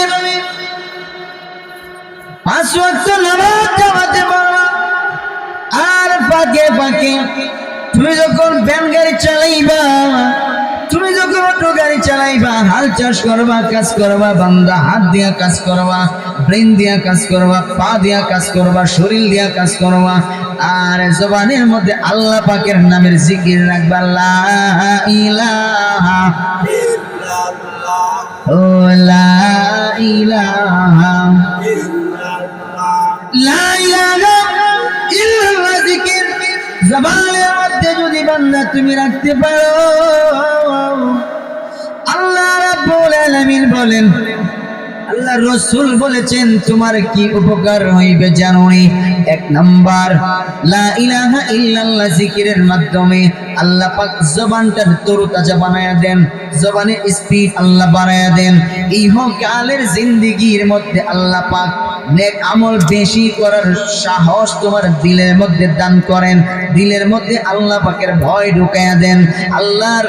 5 ওয়াক্ত নামাজ জামাতে পড়বা। আর ফাঁকে ফাঁকে তুমি যখন ভ্যান গাড়ি চালাইবা, তুমি যখন অটো গাড়ি চালাইবা, হাল চাষ করবা, কাজ করবা, বান্দা হাত দিয়া কাজ করবা, ব্রেন দিয়া কাজ করবা, পা দিয়া কাজ করবা, শরীর দিয়া কাজ করবা, আর জবানের মধ্যে আল্লাহ পাকের নামের জিকির রাখবা। লা ইলাহা ইল্লাল্লাহ, ও লা ইলাহা ইল্লাল্লাহ, লা ইলাহা ইল্লাল্লাহ জিকির জবানের মধ্যে যদি বান্দা তুমি রাখতে পারো, আল্লাহ রাব্বুল আলামিন বলেন, আল্লাহ রাসূল বলেছেন তোমার কি উপকার হইবে জানোনি? 1 নাম্বার লা ইলাহা ইল্লাল্লাহ জিকিরের মাধ্যমে আল্লাহ পাক জবানটা তরতাজা বানায়া দেন, জবানের স্পিড আল্লাহ বাড়ায়া দেন। ইহকালের জিন্দেগির মধ্যে আল্লাহ পাক নেক আমল বেশি করার সাহস তোমার দিলের মধ্যে দান করেন, দিলের মধ্যে আল্লাহ পাকের ভয় ঢুকায়া দেন, আল্লাহর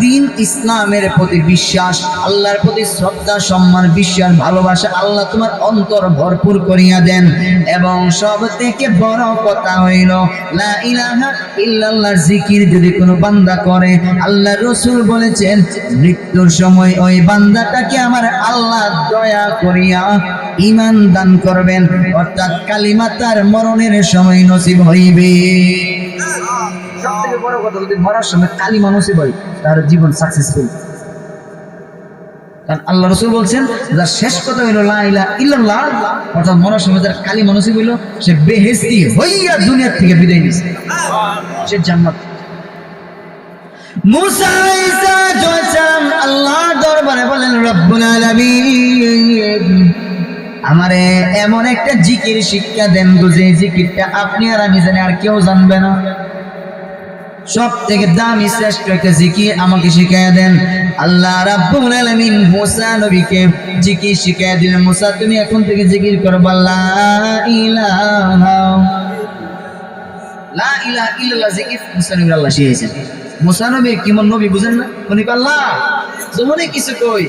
দ্বীন ইসলামের প্রতি বিশ্বাস, আল্লাহর প্রতি শ্রদ্ধা সম্মান বিশ্বাস ভালোবাসা আল্লাহ তোমার অন্তর ভরপুর করিয়া দেন। এবং সব থেকে বড় কথা হইল লা ইলাহা ইল্লাল্লাহ জিকির যদি কোনো বান্দা করে, আল্লাহ রাসূল বলেছেন মৃত্যুর সময় ওই বান্দাটাকে আমার আল্লাহ দয়া করিয়া ঈমান দান করবেন, অর্থাৎ কালিমা তার মরণের সময় নসিব হইবে। সবথেকে বড় কথা, যদি মরার সময় কালিমা নসিব হয় তার জীবন সাকসেসফুল। কারণ আল্লাহ রাসূল বলছেন যার শেষ কথা হইল লা ইলাহা ইল্লাল্লাহ, অর্থাৎ মরার সময় যার কালিমা নসিব হইল সে বেহেশতি হইয়া দুনিয়া থেকে বিদায় নিছে, সে জান্নাত। মুসা ঈসা জয়সাম আল্লাহর দরবারে বলেন রব্বুল আলামিন আমারে এমন একটা জিকির শিক্ষা দেন গো, যে জিকিরটা আপনি আর আমি জানি আর কেউ জানবে না, সব থেকে দামি শ্রেষ্ঠ একটা জিকির আমাকে শিখাইয়া দেন। আল্লাহ রাব্বুল আলামিন মুসা নবীকে জিকির শিখাইয়া দিলেন, মুসা তুমি এখন থেকে জিকির করবা লা ইলাহা ইল্লাল্লাহ জিকির। মুসা নবী আল্লাহ শিখাইছেন। মুসা নবী কেমন নবী বুঝেন না? উনি আল্লাহ যমনে কিছু কই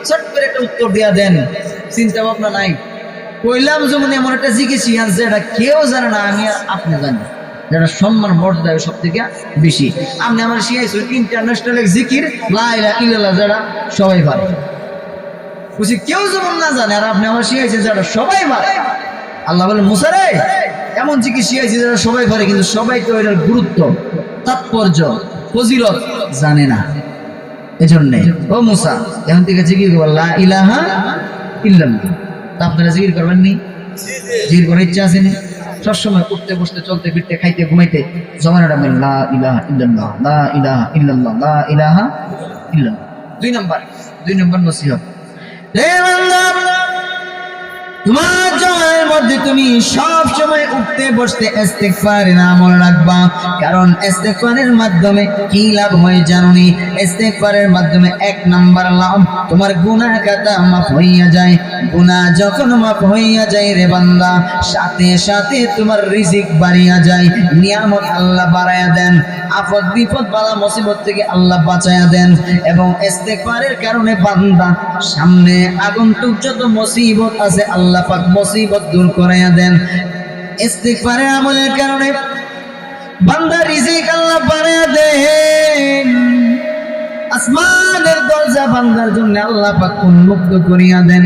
চট করে একটা উত্তর দিয়া দেন, চিন্তা ভাবনা নাই। কইলাম যেমন এমন একটা জিকির শিখান যেটা কেউ জানে না, আমি আর আপনি জানি, যেটা সম্মান মর্যাদা সব থেকে বেশি। আপনি আমার শিখাইছেন ইন্টারন্যাশনাল জিকির লা ইলাহা ইল্লাল্লাহ, যেটা সবাই পারে, বুঝি কেউ যেমন না জানে, আর আপনি আমার শিখাইছেন যেটা সবাই পারে। আল্লাহ বলেন মুসা রে এমন জিকির শিখাইছি যেটা সবাই পারে, কিন্তু সবাই তো এটার গুরুত্ব তাৎপর্য ফজিলত জানে না। এজন্য ও মুসা এখন থেকে জিকির করবা লা ইলাহা ইল্লাল্লাহ। তা আপনারা জিকির করবেন নি? জিকির করার ইচ্ছা আছে নি? সবসময় উঠতে বসতে চলতে ফিরতে খাইতে ঘুমাইতে জমানাটা বলেন লা ইলাহা ইল্লাল্লাহ, লা ইলাহা ইল্লাল্লাহ, লা ইলাহা ইল্লাল্লাহ। 2 নম্বর নসিহত, হে বান্দা তোমার জয়ের মধ্যে তুমি সব সময় উঠতে বসতে ইস্তেগফারের আমল রাখবা। কারণ ইস্তেগফারের মাধ্যমে কি লাভ হয় জানোনি? ইস্তেগফারের মাধ্যমে 1 নাম্বার লাভ, তোমার গুনাহ খাতা মাফ হইয়া যায়। গুনাহ যখন মাফ হইয়া যায় রে বান্দা, সাথে সাথে তোমার রিজিক বাড়িয়া যায়, নিয়ামত আল্লাহ বাড়ায়া দেন, আপদ বিপদ বালা মুসিবত থেকে আল্লাহ বাঁচায়া দেন। এবং ইস্তেগফারের কারণে বান্দা সামনে আগন্তুক যত মুসিবত আছে আল্লাহ পাক মুসিবত দূর করাইয়া দেন। ইস্তিগফারের আমলের কারণে বান্দা রিজিক আল্লাহ বাড়াইয়া দেন, আসমানের দরজা বান্দার জন্য আল্লাহ পাক উন্মুক্ত করিয়া দেন।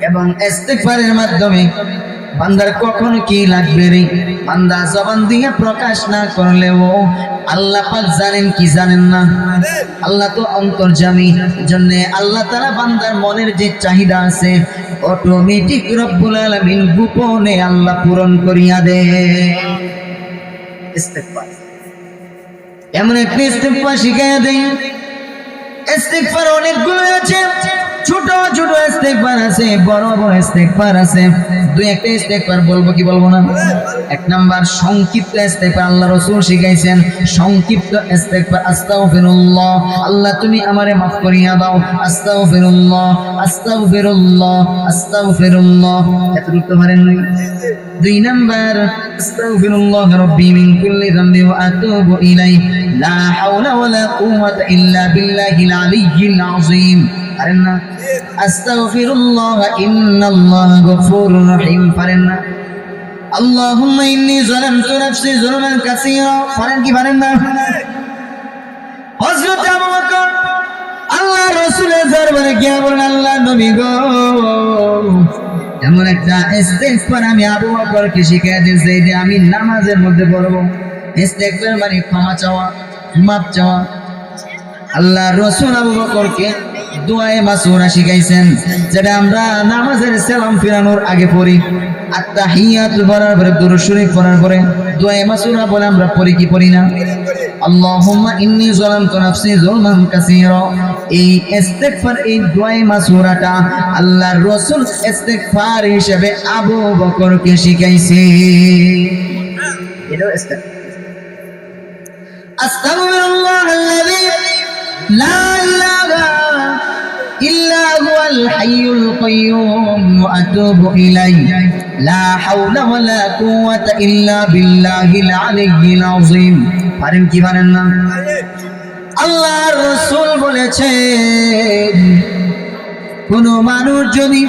এবং ইস্তিগফারের মাধ্যমে বান্দার কখনো কি লাগবে রে, বান্দা জবান দিয়ে প্রকাশ না করলেও আল্লাহ পাক জানেন কি জানেন না? আল্লাহ তো অন্তর্যামী, জন্য আল্লাহ তাআলা বান্দার মনের যে চাহিদা আছে অটোমেটিক রব্বুল আলামিন গোপনে আল্লাহ পূরণ করিয়া দেয়। ইস্তিগফার এমন একটা ইস্তিগফার শিখাইয়া দেয়। ইস্তিগফার অনেকগুলো আছে, ছোট ছোট ইস্তিগফার আছে, বড় বড় ইস্তিগফার আছে। 2-1টা ইস্তিগফার বলবো কি বলবো না? 1 নাম্বার সংক্ষিপ্ত ইস্তিগফার আল্লাহ রাসূল শিখাইছেন, সংক্ষিপ্ত ইস্তিগফার আস্তাগফিরুল্লাহ, আল্লাহ তুমি আমারে মাফ করিয়া দাও, আস্তাগফিরুল্লাহ আস্তাগফিরুল্লাহ আস্তাগফিরুল্লাহ। এতটুকু তো পারেন না? 2 নাম্বার আস্তাগফিরুল্লাহ রাব্বি মিন কুল্লি যামবি ওয়া আতুবু ইলাইহি লা হাওলা ওয়ালা কুওয়াতা ইল্লা বিল্লাহিল আলিয়্যিল আযীম। পারেন না? আস্তাগফিরুল্লাহ ইন্নাল্লাহ গফুরুর রহিম পারেন না? আল্লাহুম্মা ইন্নী যালামতু নাফসি যুলমান কাসীরা পারেন কি পারেন না? হযরত আবু বকর আল্লাহ রাসূলের দরবারে গিয়ে বলেন, আল্লাহ নবী গো, এমন একটা ইস্তেগফার আমি আবু বকরকে শিখিয়ে দিয়েছি যে আমি নামাজের মধ্যে পড়ব। ইস্তেগফার মানে ক্ষমা চাওয়া, মাফ চাওয়া। আল্লাহ রাসূল আবু বকরকে দুআয়ে মাসুরা শিখাইছেন, যেটা আমরা নামাজের সালাম ফিরানোর আগে পড়ি। আত্তাহিয়াতু পড়ার পরে, দুরূদ শরীফ পড়ার পরে দুআয়ে মাসুরা বলে আমরা পড়ি কি পড়ি না? আল্লাহুম্মা ইন্নী যালামতু নাফসি যুলমান কাসীরা। এই ইস্তেগফার, এই দুআয়ে মাসুরাটা আল্লাহর রাসূল ইস্তেগফার হিসেবে আবু বকরকে শিখাইছে। এটাও ইস্তেগফার। আস্তাগফিরুল্লাহাল্লাযী লা ইলাহা ইল্লা হুয়াল হাইয়ুল কাইয়্যুম ওয়া আতুবু ইলাইহি লা হাওলা ওয়ালা কুওয়াতা ইল্লা বিল্লাহিল আলিয়্যিল আযীম। পারেন কি পারেন না? আল্লাহর রাসূল বলেছেন, কোন মানুষ যদি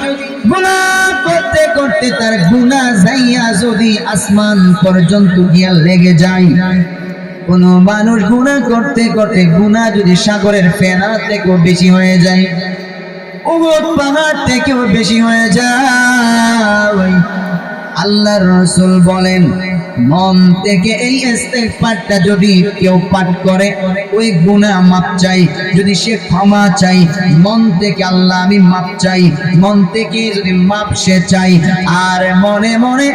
গুনাহ করতে করতে তার গুনাহ যাইয়া যদি আসমান পর্যন্ত গিয়া লেগে যায়, কোন মানুষ গুনাহ করতে করতে গুনাহ যদি সাগরের ফেনা থেকেও বেশি হয়ে যায়, উহুদ পাহাড় থেকেও বেশি হয়ে যায়, আল্লাহর রাসূল বলেন মন থেকে এই ইস্তেগফারটা যদি কেউ পাঠ করে, ওই গুনাহ মাপ চাই, যদি সে ক্ষমা চাই মন থেকে, আল্লাহ আমি মাপ চাই, মন থেকে যদি মাপ সে চাই, আর মনে মনে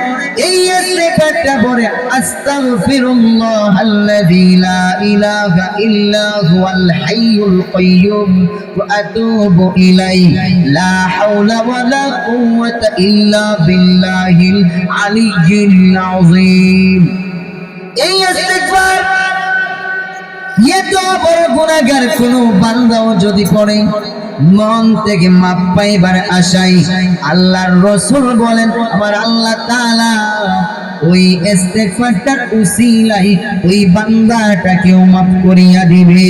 এই ইস্তেগফারটা পড়ে আস্তাগফিরুল্লাহাল্লাযী লা ইলাহা ইল্লা হুয়াল হাইয়ুল কাইয়্যুম ওয়া আতুবু ইলাইহি লা হাওলা ওয়ালা কুওয়াতা ইল্লা বিল্লাহিল আলিয়্যিল আযীম। এই ইস্তেগফার এত বড় গুনাহগার কোন বান্দাও যদি পড়ে, মন থেকে মাপ পাইবার আশায়, আল্লাহর রাসূল বলেন আমার আল্লাহ তাআলা ওই ইস্তেগফারটার উসিলায় ওই বান্দাটাকেও মাফ করিয়া দিবে।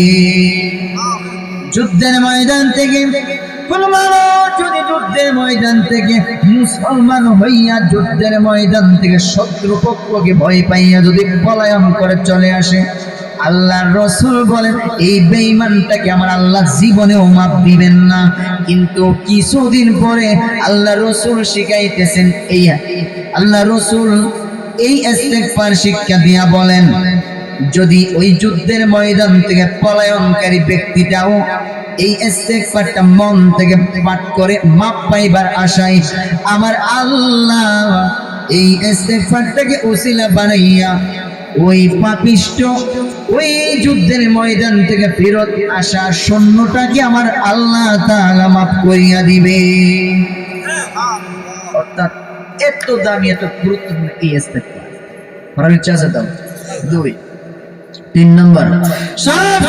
যুদ্ধের ময়দান থেকে কোন মানুষ যদি যুদ্ধের ময়দান থেকে মুসলমান হইয়া যুদ্ধের ময়দান থেকে শত্রুপক্ষকে ভয় পাইয়া যদি পলায়ন করে চলে আসে, আল্লাহর রাসূল বলেন এই বেঈমানটাকে আমার আল্লাহ জীবনেও মাফ দিবেন না। কিন্তু কিছুদিন পরে আল্লাহর রাসূল শিখাইতেছেন, এই আল্লাহর রাসূল এই ইস্তেগফার শিক্ষা দিয়া বলেন, যদি ওই যুদ্ধের ময়দান থেকে পলায়নকারী ব্যক্তিটাও এই ইস্তেগফারটা মন থেকে পাঠ করে মাপ পাইবার আশায়, আমার আল্লাহ এই ইস্তেগফারটাকে ওসিলা বানাইয়া ওই পাপিষ্ট ওই যুদ্ধের ময়দান থেকে ফেরত আসা সৈন্যটাকে আমার আল্লাহ তাআলা মাফ করিয়া দিবে। অর্থাৎ এত দামি, এত গুরুত্বপূর্ণ এই ইস্তেগফার। করার ইচ্ছা আছে তো? 2 3 নম্বর, সব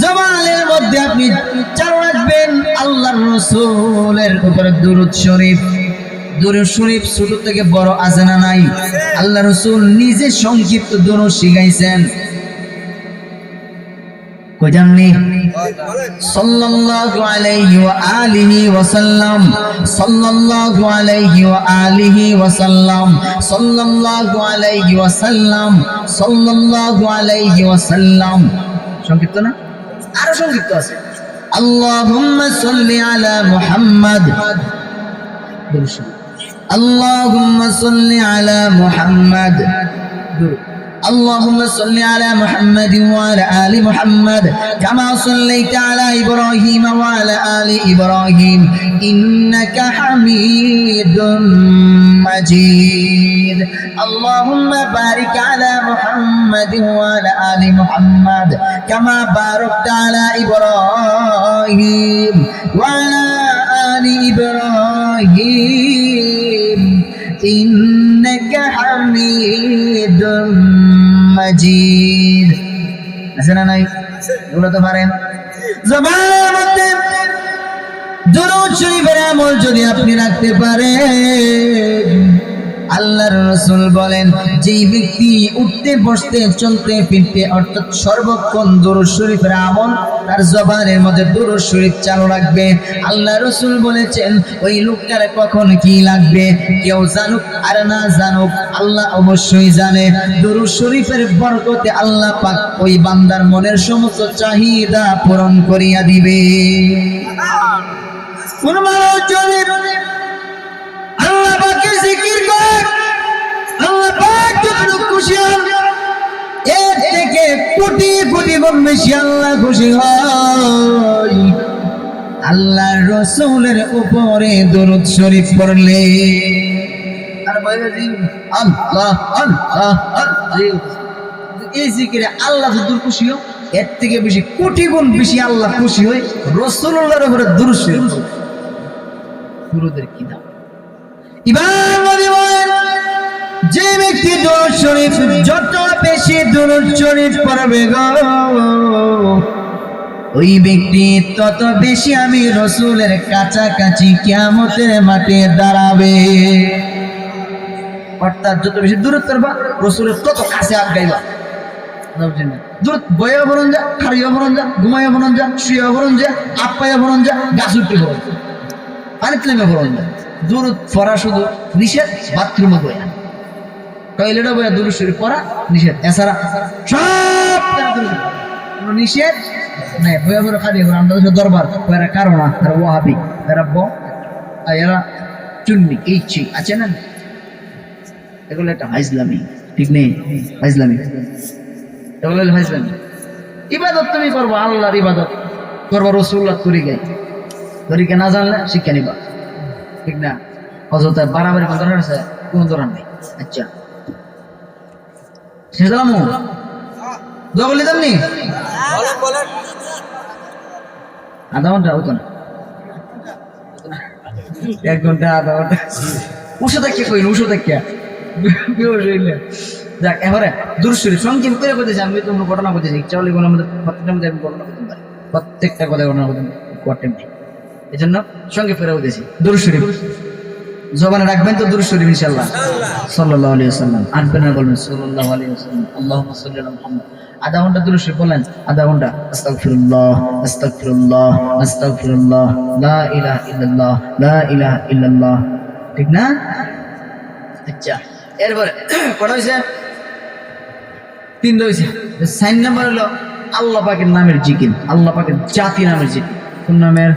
জবানের মধ্যে আপনি চালু রাখবেন আল্লাহর রাসূলের উপরে দুরূদ শরীফ। দুরূদ শরীফ ছোট থেকে বড় আছে না নাই? আল্লাহ রাসূল নিজে সংক্ষিপ্ত দুরূদ শিখাইছেন। কই জাননি? সাল্লাল্লাহু আলাইহি ওয়া আলিহি ওয়া সাল্লাম, সাল্লাল্লাহু আলাইহি ওয়া আলিহি ওয়া সাল্লাম, সাল্লাল্লাহু আলাইহি ওয়া সাল্লাম, সাল্লাল্লাহু আলাইহি ওয়া সাল্লাম। সংক্ষিপ্ত না? আরো সংক্ষিপ্ত আছে। আল্লাহুম্মা সাল্লি আলা মুহাম্মাদ, আল্লাহুম্মা সাল্লি আলা মুহাম্মাদ, اللهم صل على محمد وعلى آل محمد كما صليت على إبراهيم وعلى آل إبراهيم إنك حميد مجيد اللهم بارك على محمد وعلى آل محمد كما باركت على إبراهيم وعلى آل إبراهيم إنك حميد مجيد আসেনা নাই এগুলো তো পারেন জবানের মধ্যে দুরূদ শরীফের আমল যদি আপনি রাখতে পারেন আল্লাহর রাসূল বলেন যেই ব্যক্তি উঠতে বসতে চলতে ফিরতে অর্থাৎ সর্বক্ষণ দুরূদ শরীফের আমল তার জবানের মধ্যে দুরূদ শরীফ চালু রাখবে। আল্লাহ রাসূল বলেছেন ওই লোকটার কখন কি লাগবে কেউ জানুক আর না জানুক, আল্লাহ অবশ্যই জানে। দুরূদ শরীফের বরকতে আল্লাহ পাক ওই বান্দার মনের সমস্ত চাহিদা পূরণ করিয়া দিবে। কোন মানুষ যদি আল্লাহ পাকের জিকির করে, আল্লাহ পাক যতটুকু খুশি হন এর থেকে কোটি কোটি গুণ বেশি আল্লাহ খুশি হয় আল্লাহর রাসূলের উপরে দরুদ শরীফ পড়লে। আর বলে আল্লাহ আল্লাহ এই জিকিরে আল্লাহ যতটুকু খুশি হয় এর থেকে বেশি কোটি গুণ বেশি আল্লাহ খুশি হয় রাসূলুল্লাহর উপরে দরুদ শরীফ। দুরুদের কি দাম! ইমাম নবী বলেন যে ব্যক্তি দরুদ শরীফ যত বেশি দরুদ শরীফ পড়বে গো ওই ব্যক্তি তত বেশি আমি রাসূলের কাছাকাছি কিয়ামতের মাঠে দাঁড়াবে। অর্থাৎ যত বেশি দূরত্ব করবা রাসূলের তত কাছে আগাইবা। দূর বয়া ভরণ যা, খাড়িয়া ভরণ যা, ঘুমাইয়া ভরণ যা, শুয়া ভরণ যা, আপ্পাইয়া ভরণ যা, গাছ উঠতে ভরণ যা, পানিতে নেমে ভরণ যা। দূরত পড়া শুধু নিষেধ, বাথরুমে বয়া, টয়লেটে বয়া দরুদ শরীফ পড়া নিষেধ। এছাড়া সব কোনো নিষেধ নাই। বয়া বড় খাড়িয়া ভরণ আমরা দরবার এরা কারণ এরা ওয়াহাবি, এরা এরা চুন্নি এই চিক আছে না, এগুলো একটা হাইজলামি, ঠিক নেই? হাইজলামি এগুলো হাইজলামি। ইবাদত তুমি করবো, আল্লাহর ইবাদত করবো রাসূলুল্লাহ তরিকা না জানলে শিক্ষা নিবা, ঠিক না? অযথা বাড়াবাড়ি কোন দরকার আছে? কোনো দরকার নেই। আচ্ছা শেষ দিলাম দোয়া বলে দামনি আধা ঘন্টা হতো না, 1 ঘন্টা আধা ঘন্টা উষো দেখিয়া কইল, উষো দেখিয়া যাক। এবারে দরুদ শরীফ সংক্ষেপ করে বলতেছি, আমি তো কোনো ঘটনা বলতেছি, ইচ্ছা হলে কোনো আমাদের প্রত্যেকটা মধ্যে আমি ঘটনা করতে পারি, প্রত্যেকটা কথা ঘটনা করতে নেই, এই জন্য সংক্ষেপ করে বলতেছি। দরুদ শরীফ জবানে রাখবেন তো দরুদ শরীফ ইনশাআল্লাহ সাল্লাল্লাহু আলাইহি ওয়াসাল্লাম আনবেন না, বলবেন সাল্লাল্লাহু আলাইহি ওয়াসাল্লাম আল্লাহুম্মা সাল্লি আলা মুহাম্মদ। আধা ঘন্টা দরুদ শরীফ বলেন, আধা ঘন্টা আস্তাগফিরুল্লাহ আস্তাগফিরুল্লাহ আস্তাগফিরুল্লাহ লা ইলাহা ইল্লাল্লাহ লা ইলাহা ইল্লাল্লাহ, ঠিক না? আচ্ছা এরপরে কটা হয়েছে? 3 হয়েছে। 4 নাম্বার হলো আল্লাহ পাকের নামের জিকির, আল্লাহ পাকের জাতি নামের জিকির। কোন নামের?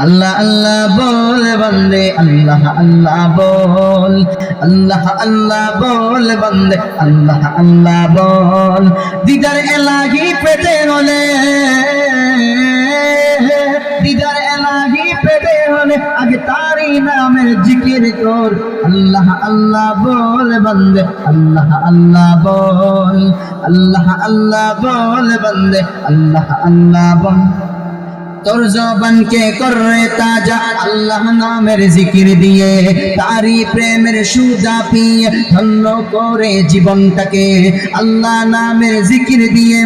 আল্লাহ আল্লাহ বল বান্দে, আল্লাহ আল্লাহ বল, আল্লাহ আল্লাহ বল বান্দে, আল্লাহ আল্লাহ বল। দিদার এলাহি পেতে হলে, দিদার এলাহি পেতে হলে আগে তারি নামের জিকির কর। আল্লাহ আল্লাহ বল বান্দে, আল্লাহ আল্লাহ বল, আল্লাহ আল্লাহ বল বান্দে, আল্লাহ আল্লাহ বল। তোর জবানকে করে তাজা আল্লাহ নামের জিকির দিয়ে, তারি প্রেমের সুধা পিয়ে ধন্য করে জীবনটাকে। আল্লাহ নামের জিকির দিয়ে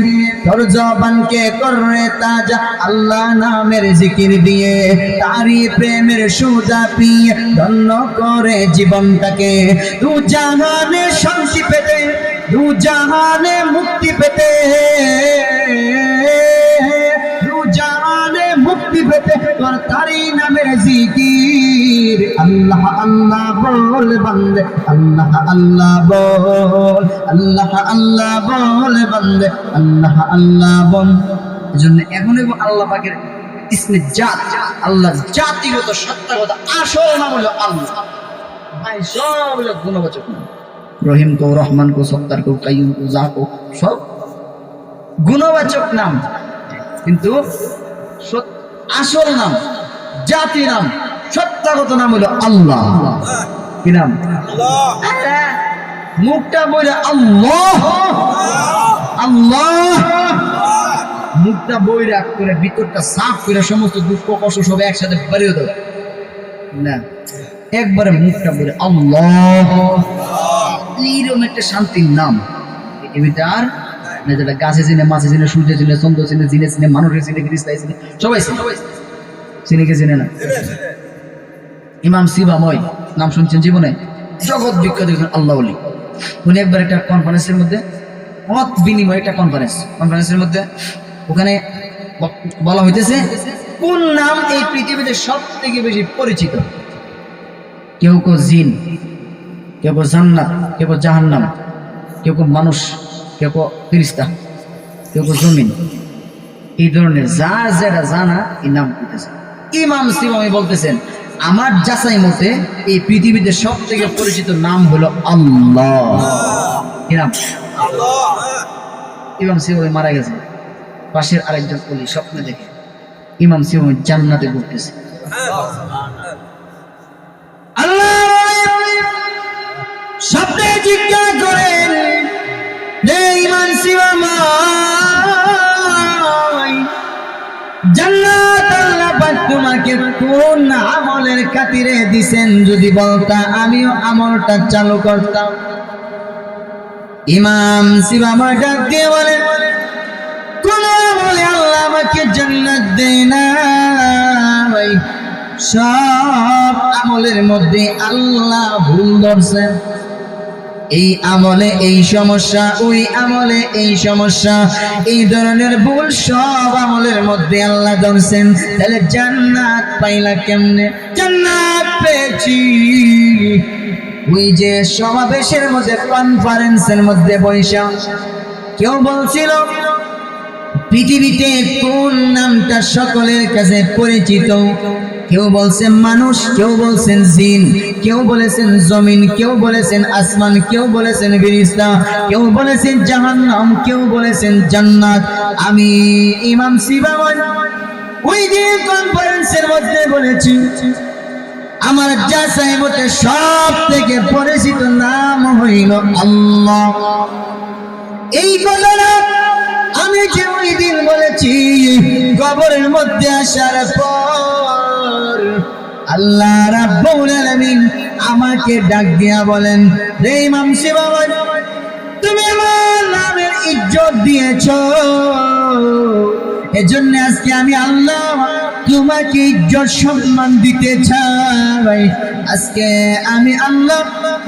তোর জবানকে করে তাজা আল্লাহ নামের জিকির দিয়ে, তারি প্রেমের সুধা পিয়ে ধন্য করে জীবনটাকে। তু জাহানে শান্তি পেতে, তু জাহানে মুক্তি পেতে, মুক্তি পেতে তোর তারি নামের জিকির। আল্লাহ আল্লাহ বল বান্দে, আল্লাহ আল্লাহ বল, আল্লাহ আল্লাহ বল বান্দে, আল্লাহ আল্লাহ বল। এজন্য এখন আল্লাহ পাকের ইসমে জাত, আল্লাহ জাতিগত সত্তাগত আসল নাম হলো আল্লাহ। ভাই সব হলো গুণবাচক নাম, রহিম কো, রহমান কো, সত্তার কো, কাইয়ুম কো, যা কো, সব গুণবাচক নাম, কিন্তু আসল নাম, জাতি নাম, সত্তাগত নাম হলো আল্লাহ। কি নাম? মুখটা বইলে আল্লাহ আল্লাহ, মুখটা বই রাখ করে ভিতরটা সাফ করে সমস্ত দুঃখ কষ্ট সব একসাথে বাড়িয়ে দেবে না, একবারে মুখটা বলে আল্লাহ। এইরকম একটা শান্তির নাম পৃথিবীতে আর না, যেটা গাছে চিনে, মাছে চিনে, সূর্য চিনে, চন্দ্র চিনে, জিনে চিনে, মানুষের চিনে, ফেরেশতা চিনে, সবাই চিনে কে চিনে না? ইমাম সিবাময় নাম শুনছেন জীবনে? জগৎ বিখ্যাত একজন আল্লাহ ওলি। উনি একবার একটা কনফারেন্সের মধ্যে, মত বিনিময় একটা কনফারেন্সের মধ্যে ওখানে বলা হইতেছে কোন নাম এই পৃথিবীতে সব থেকে বেশি পরিচিত। কেউ কেউ জিন, কেউ কেউ জান্নাত, কেউ কেউ জাহান্নাম, কেউ কেউ মানুষ, কেউ কেউ ফেরেশতা, কেউ কেউ জমিন, এই ধরনের যার যেটা জানা এই নাম হইতেছে। ইমাম সিবামি বলতেছেন আমার যাচাই মতে এই পৃথিবীতে সব থেকে পরিচিত নাম হলো আল্লাহ। কি নাম? ইমাম সিবামি মারা গেছে, পাশের আরেকজন ওলি স্বপ্নে দেখে ইমাম সিবামি জান্নাতে ঘুরতেছে। স্বপ্নে জিজ্ঞাসা করেন রে ইমাম সিবামি, জান্নাত আল্লাহ পাক তোমাকে কোন আমলের খাতিরে দিবেন যদি বলতা আমিও আমলটা চালু করতাম। ইমাম সিবামা ডাক দিয়ে বলেন কোন আমলে আল্লাহ আমাকে জান্নাত দেয় না, সব আমলের মধ্যে আল্লাহ ভুল ধরছেন। এই আমলে এই সমস্যা, ওই আমলে এই সমস্যা, এই ধরনের ভুল সব আমলের মধ্যে আল্লাহ ধরছেন। তাহলে জান্নাত পাইলা কেমনে? জান্নাত পেয়েছি ওই যে সমাবেশের মধ্যে, কনফারেন্সের মধ্যে বৈশা কেউ বলছিল পৃথিবীতে কোন নামটা সকলের কাছে পরিচিত। কেউ বলছেন মানুষ, কেউ বলছেন জিন, কেউ বলেছেন জমিন, কেউ বলেছেন আসমান, কেউ বলেছেন ফেরেশতা, কেউ বলেছেন জাহান্নাম, কেউ বলেছেন জান্নাত। আমি ইমাম সিবাওয়ান ওই যে কনফারেন্সের মধ্যে বলেছি আমার যাচাই মতে সব থেকে পরিচিত নাম হইল আল্লাহ। এই কথাটা আমি যে ওই দিন বলেছি কবরের মধ্যে আসার পর আল্লাহ রাব্বুল আলামিন আমাকে ডাক দিয়া বলেন রে ইমাম সিবাওয়ান, তুমি আমার নামের ইজ্জত দিয়েছো, এজন্য আজকে আমি আল্লাহ তোমাকে ইজ্জত সম্মান দিতে চাই। আজকে আমি আল্লাহ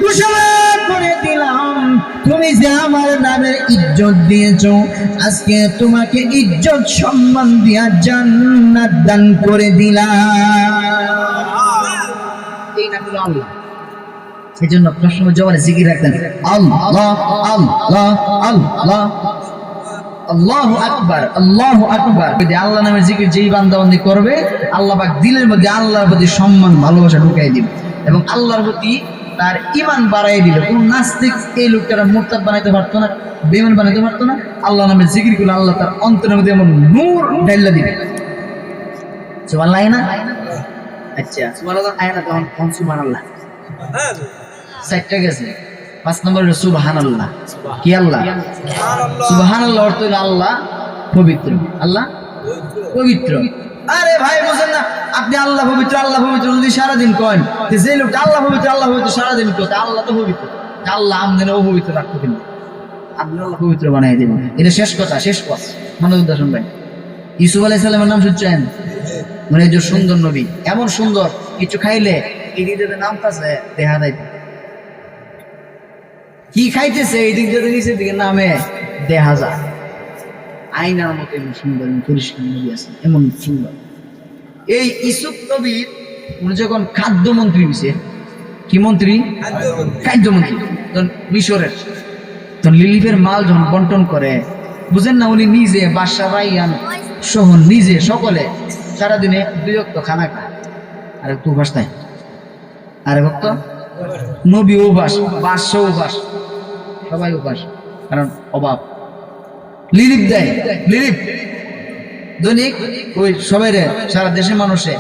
ঘোষণা করে দিলাম তুমি যে আমার নামের ইজ্জত দিয়েছো, আজকে তোমাকে ইজ্জত সম্মান দিয়া জান্নাত দান করে দিলাম। এই নাম হলো আল্লাহ। সেজন্য প্রশ্ন জবানে জিকির রাখতেন আল্লাহ আল্লাহ আল্লাহ আল্লাহু আকবার আল্লাহু আকবার। যদি আল্লাহ নামের জিকির যেই বান্দা বান্দি করবে আল্লাহ পাক দিলের মধ্যে আল্লাহর প্রতি সম্মান ভালোবাসা ঢুকাই দিবে এবং আল্লাহর প্রতি তার ঈমান বাড়াই দিবে। কোন নাস্তিক এই লোকটা মুরতাদ বানাইতে পারতো না, বেঈমান বানাইতে পারতো না। আল্লাহ নামের জিকির গুলো আল্লাহ তার অন্তরের মধ্যে এমন নূর ঢাইলা দিবে। সুবহানাল্লাহ না? আচ্ছা সুবহানাল্লাহ আয় না, তখন সুবহানাল্লাহ সাইটটা গেছে। 5 নম্বর হলো সুবহানাল্লাহ। কি আল্লাহ? সুবহানাল্লাহ অর্থ হলো আল্লাহ পবিত্র, আল্লাহ পবিত্র। আরে ভাই বুঝেন না, আপনি আল্লাহ পবিত্র আল্লাহ পবিত্র যদি সারাদিন কন, যে লোকটা আল্লাহ পবিত্র সারাদিন কথা আল্লাহ তো পবিত্র, আল্লাহ আমদের অপবিত্র রাখতো কিন্তু আপনি আল্লাহ পবিত্র বানাই দেবেন। এটা শেষ কথা, শেষ কথা মনোযোগ দিয়ে শুনবেন। ইউসুফ আলাইহিস সালামের নাম শুনছেন? মানে যে সুন্দর নবী, এমন সুন্দর কিছু খাইলে এই দিকে নাম কাছে দেখা যায় কি খাইতেছে, এই দিক দিয়ে নিচের দিকে নামে দেখা যায়। আয়নার মতো এমন সুন্দর পরিষ্কার নবী আছে, এমন সুন্দর। এই ইউসুফ নবীর উনি যখন খাদ্যমন্ত্রী হয়েছে, কি মন্ত্রী? খাদ্যমন্ত্রী। তখন মিশরের তখন লিলিফের মাল যখন বন্টন করে, বুঝেন না, উনি নিজে বাদশা রাইয়ান সহ নিজে সকলে সারাদিনে 2 ওয়াক্ত খানা খায়। আর একটু উপাস নাই, আরে ভক্ত নবী উপাস, বাদশা উপাস, সবাই উপাস, কারণ অভাব। লিলিপ দেয়, লিলিপ দৈনিক ওই সবাই সারা দেশের মানুষে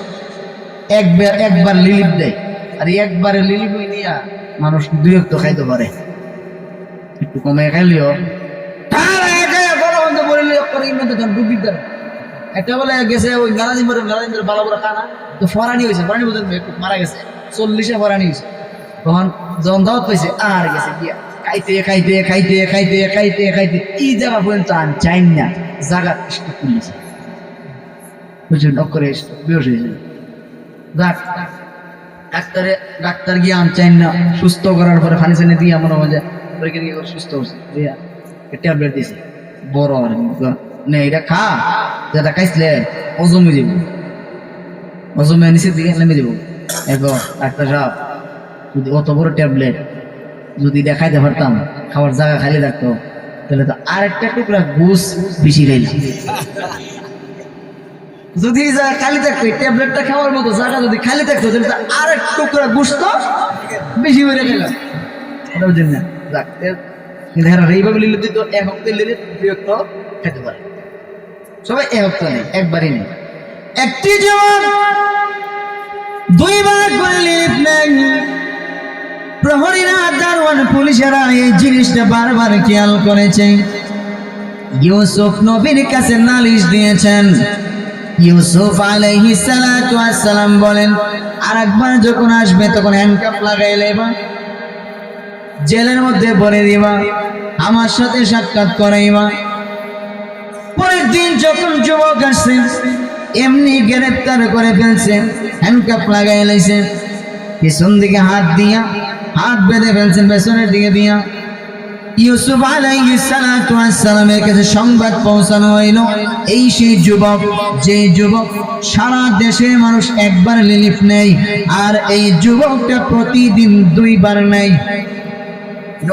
একবার লিলিপ দেয়। আর একবারে লিলিপ হয়ে দিয়া মানুষ 2 ওয়াক্ত খাইতে পারে। একটু কমে খাইলেও একটা বলে গেছে ওই গালাদিন ভালো করে খানা তো ফরানি হয়েছে, ফরানি বুঝেন মারা গেছে, 40-এ ফরানি হয়েছে। তখন যখন দাওয়াত পাইছে আর গেছে গিয়া খাইতে খাইতে খাইতে খাইতে খাইতে খাইতে এই জায়গা পর্যন্ত চাই না, জায়গা স্টক করেছে, বুঝলেন, করে বেশ হয়েছে। ডাক্তার গিয়ে চাই না, সুস্থ করার পরে ফানি চানি দিয়ে মনে হয় সুস্থ হচ্ছে, ট্যাবলেট দিয়েছে বড় আর নে এটা খা, যেটা খাইছিলে অজমে দিব, অজমে নিচের দিকে নেমে দিব। এরপর ডাক্তার সাহেব যদি অত বড় ট্যাবলেট যদি দেখাইতে পারতাম, খাওয়ার জায়গা খালি রাখতো, তাহলে তো আরেকটা টুকরা ঘুষ বেশি খাইলাম। যদি খালি থাকতো ট্যাবলেটটা খাওয়ার মতো জায়গা যদি খালি থাকতো, তাহলে তো আরেক টুকরা ঘুষ তো বেশি করে খেলাম। ওটা বুঝেন না? কিন্তু হ্যাঁ এইভাবে নিলে তো এক হপ্তাহ নিলে দুই হপ্তাহ খেতে পারে। সবাই এক হপ্তাহ নেই, একবারই নেই। একটি জবাব দুইবার করে লিপ নেই। প্রহরীরা, দারোয়ান, পুলিশেরা এই জিনিসটা বারবার খেয়াল করেছে। ইউসুফ নবীর কাছে নালিশ দিয়েছেন। ইউসুফ আলাইহিস সালাতু ওয়াস সালাম বলেন, আরেকবার যখন আসবে তখন হ্যান্ডকাফ লাগাইলে বা জেলের মধ্যে ভরে দিবা, আমার সাথে সাক্ষাৎ করাইবা। পরের দিন যখন যুবক আসছে, এমনি গ্রেফতার করে ফেলছে, হ্যান্ডকাফ লাগাই লাইছে, পিছন দিকে হাত দিয়া হাত বেঁধে ফেলছেন পেছনের দিকে দিয়া। ইউসুফ আলাইহিস সালাতু ওয়াস সালামের কাছে সংবাদ পৌঁছানো হইল, এই সেই যুবক, যে যুবক সারা দেশে মানুষ একবার লিলিফ নেই, আর এই যুবকটা প্রতিদিন দুইবার নেই।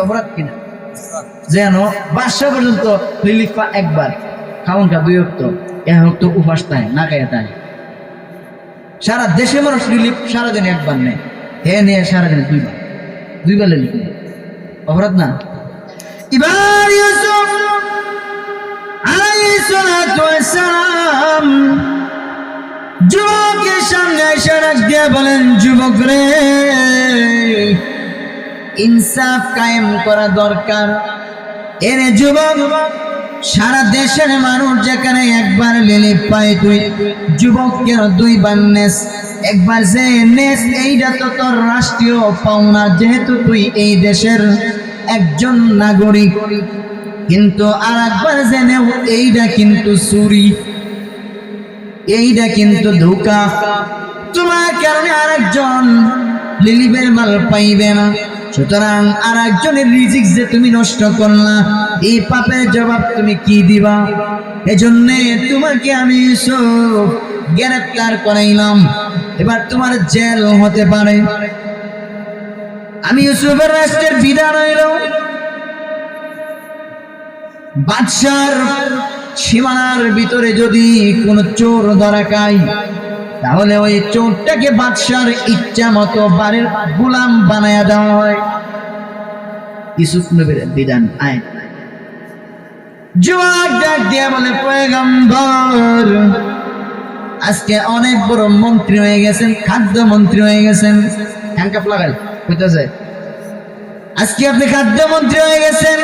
অপরাধ কিনা? যেন বাদশা পর্যন্ত লিলিফ একবার, খাওনটা দুই হক্ত, এক হক্ত উপাস তাই না খাইয়া তাই। সারা দেশে মানুষ লিলিফ সারাদিন একবার নেই, হে নিয়ে সারাদিন দুইবার, দুইবার লিলিফ। অপরাধ না? এবার ইউসুফ আলাইহিস সালাতু ওয়াস সালাম যুবকের সামনে এসে ডাক দিয়ে বলেন, যুবক রে, ইনসাফ কায়েম করা দরকার। এরে যুবক, সারা দেশের মানুষ যেখানে একবার লিলিফ পায়, তুই যুবকের দুইবার নেস। একবার যে নেস, এইটা তো তোর রাষ্ট্রীয় পাওনা, যেহেতু তুই এই দেশের একজন নাগরিক। কিন্তু আর একবার জেনেও, এইটা কিন্তু চুরি, এইটা কিন্তু ধোঁকা। তোমার কারণে আরেকজন লিলিফের মাল পাইবে না। সুতরাং আর একজনের রিজিক যে তুমি নষ্ট করলা, এই পাপের জবাব তুমি কি দিবা? এজন্যে তোমাকে আমি ইউসুফ গ্রেফতার করাইলাম। এবার তোমার জেল হতে পারে। আমি ইউসুফের রাষ্ট্রের বিধান হইল, বাদশার সীমানার ভিতরে যদি কোন চোর ধরা খায়, তাহলে ওই চোরটাকে বাদশার ইচ্ছা মতো বাড়ির গোলাম বানায়া দেওয়া হয়। ইউসুফ নবীর বিধান আইন। যুবক ডাক দিয়া বলে, পয়গম্বর, আজকে অনেক বড় মন্ত্রী হয়ে গেছেন, খাদ্য মন্ত্রী হয়ে গেছেন। হ্যান্ডকাপ লাগাই কইতাছে, আজকে আপনি খাদ্য মন্ত্রী হয়ে গেছেন,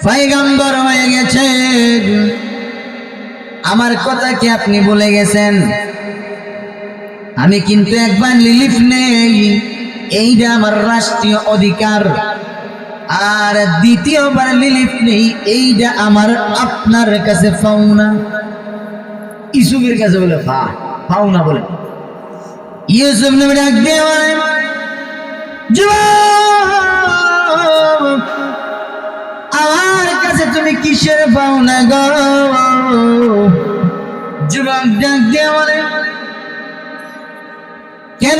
পয়গম্বর হয়ে গেছেন। আমার কথা কি আপনি ভুলে গেছেন? আমি কিন্তু একবার লিলিফ নেই, এইটা আমার রাষ্ট্রীয় অধিকার। আর দ্বিতীয়বার লিলিফ নেই, এইটা আমার আপনার কাছে পাওনা। ইউসুফের কাছে বলে পাওনা বলে। ইউসুফ নবী ডাক দিয়ে বলে, যুবক, আমার কাছে তুমি কিসের পাওনা গো? যুবক ডাক দিয়ে বলে, কেন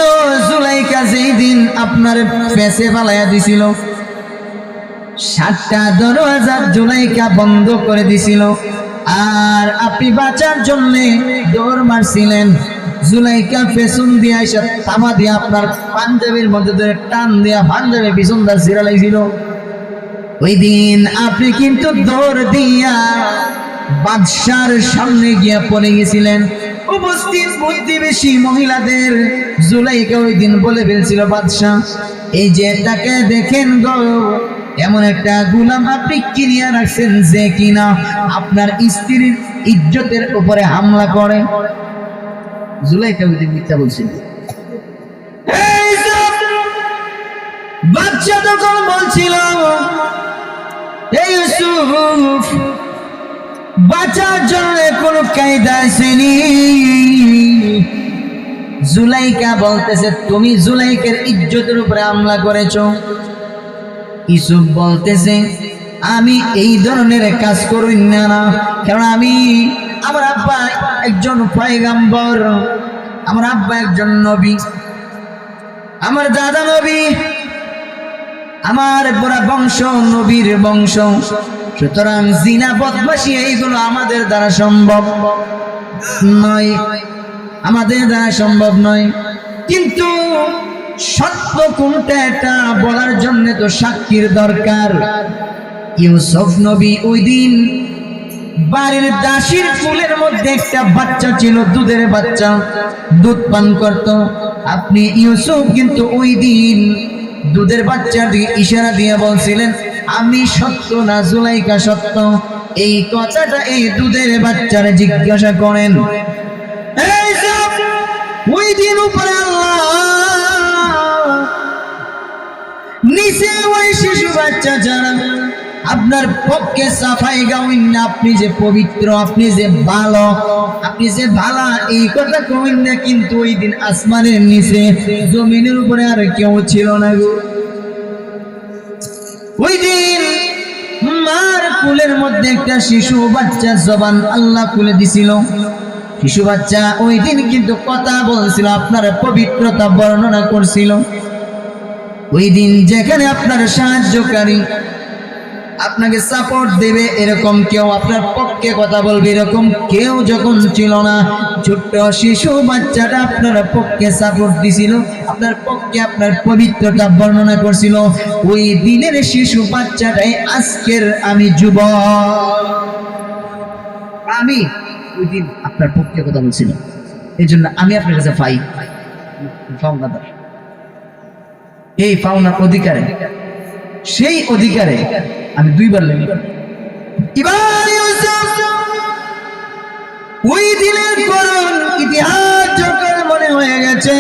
জুলাইকা যেই দিন আপনার ফেসে ফালাইয়া দিছিল, 7টা দরওয়াজা জুলাইকা বন্ধ করে দিছিল, আর আপনি বাঁচার জন্য দৌড় মারছিলেন। জুলাইকা পেছন দিয়ে এসে তামা দিয়ে আপনার পাঞ্জাবির মধ্যে ধরে টান দিয়া পাঞ্জাবি পিছন দা ছিড়ালাইছিল। ওই দিন আপনি কিন্তু দৌড় দিয়া বাদশার সামনে গিয়া পড়ে গেছিলেন। উপস্থিত প্রতিবেশী মহিলাদের জুলাইকা ওই দিন বলে ফেলছিল, বাদশা, এই যে তাকে দেখেন গো, এমন একটা গোলাম আপনি কিনিয়া রাখছেন যে কিনা আপনার স্ত্রীর ইজ্জতের উপরে হামলা করে। জুলাইকা ওই দিন মিথ্যা বলছিল। বাদশা তখন বলছিল, এই ইউসুফ, বাঁচার জন্য কোনো কায়দা আসেনি। জুলাইকা বলতেছে, তুমি জুলাইকের ইজ্জতের উপরে হামলা করেছো। ইউসুফ বলতেছে, আমি এই ধরনের কাজ করি না, কারণ আমার আব্বা একজন পয়গম্বর, আমার আব্বা একজন নবী, আমার দাদা নবী, আমার পুরা বংশ নবীর বংশ। সুতরাং জিনা বদমাশি এইগুলো আমাদের দ্বারা সম্ভব নয়, আমাদের দ্বারা সম্ভব নয়। কিন্তু সত্য কোনটা এটা বলার জন্য তো সাক্ষীর দরকার। ইউসুফ নবী ওই দিন বাড়ির দাসীর কোলের মধ্যে একটা বাচ্চা ছিল, দুধের বাচ্চা, দুধ পান করত। আপনি ইউসুফ কিন্তু ওই দিন দুধের বাচ্চার দিকে ইশারা দিয়ে বলছিলেন, আমি সত্য না জুলাইকা সত্য। এই কথাটা এই দুধের বাচ্চারে জিজ্ঞাসা করেন। ওই দিন উপরে আল্লাহ নিচে ওই শিশু বাচ্চা যারা আপনার পক্ষে সাফাই গাউন না, আপনি যে পবিত্র, আপনি যে ভালো, আপনি যে ভালা, এই কথা কইন না। কিন্তু ওই দিন আসমানের নিচে জমিনের উপরে আর কেউ ছিল না গো। ওই দিন মার কুলের মধ্যে একটা শিশু বাচ্চা জবান আল্লাহ খুলে দিছিল। শিশু বাচ্চা ওই দিন কিন্তু কথা বলছিল, আপনার পবিত্রতা বর্ণনা করছিল। ওই দিন যেখানে আপনার সাহায্যকারী, আপনাকে সাপোর্ট দেবে, এরকম কেউ আপনার পক্ষে কথা বলবে, এরকম কেউ যখন ছিল না, ছোট্ট শিশু বাচ্চাটা আপনার পক্ষে সাপোর্ট দিছিল, আপনার পক্ষে আপনার পবিত্রতা বর্ণনা করছিল। ওই দিনের শিশু বাচ্চাটাই আজকের আমি যুবক, আমি ওই দিন আপনার পক্ষে কথা বলছিল। এই জন্য আমি আপনার কাছে পাওনাদার, এই পাওনার অধিকারে, সেই অধিকারে আমি দুইবার লেগে ওই দিনের করুন ইতিহাস যখন মনে হয়ে গেছে।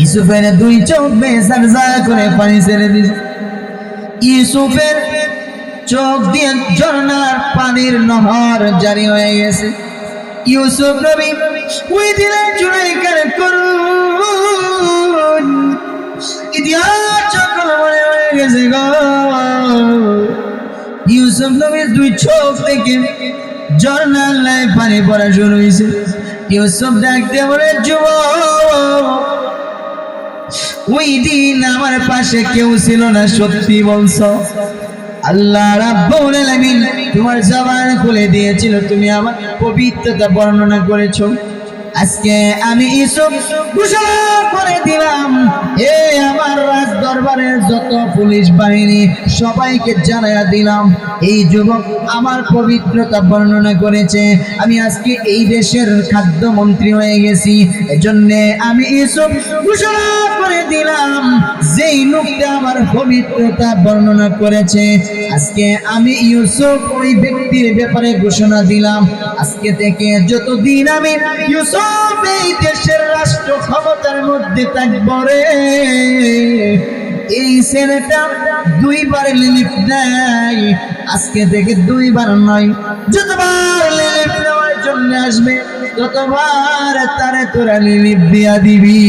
ইউসুফের দুই চোখ বেজারজা করে পানি ছেড়ে দিয়েছে। ইউসুফের চোখ দিয়ে ঝর্ণার পানির নহর জারি হয়ে গেছে। ইউসুফ নবী ওই দিনের জুলাইকার করুন ইতিহাস যখন মনে হয়ে গেছে গো। ইউসুফ নবীর দুই চোখ থেকে ঝর্ণার লাই পানি পড়া শুরু হয়েছে। ইউসুফ ডাকতে বলে, যুবক, ওই দিন আমার পাশে কেউ ছিল না, সত্যি বলছো? আল্লাহ রাব্বুল আলামিন তোমার জবান খুলে দিয়েছিল, তুমি আমার পবিত্রতা বর্ণনা করেছো। আজকে আমি ইউসুফ ঘোষণা করে দিলাম, এ আমার রাজ দরবারের যত পুলিশ বাহিনী সবাইকে জানাইয়া দিলাম, এই যুবক আমার পবিত্রতা বর্ণনা করেছে। আমি আজকে এই দেশের খাদ্যমন্ত্রী হয়ে গেছি। এজন্য আমি ইউসুফ ঘোষণা করে দিলাম, যেই লোকটা আমার পবিত্রতা বর্ণনা করেছে, আজকে আমি ইউসুফ ওই ব্যক্তির ব্যাপারে ঘোষণা দিলাম, আজকে থেকে যতদিন আমি ইউসুফ এই দেশের রাষ্ট্র ক্ষমতার মধ্যে থাকবো রে, এই ছেলেটা দুইবার লিলিপ দেয়, আজকে থেকে দুইবার নয়, যতবার লিলিপ নেওয়ার জন্য আসবে ততবার তারে তোরা লিলিপ দিয়া দিবি,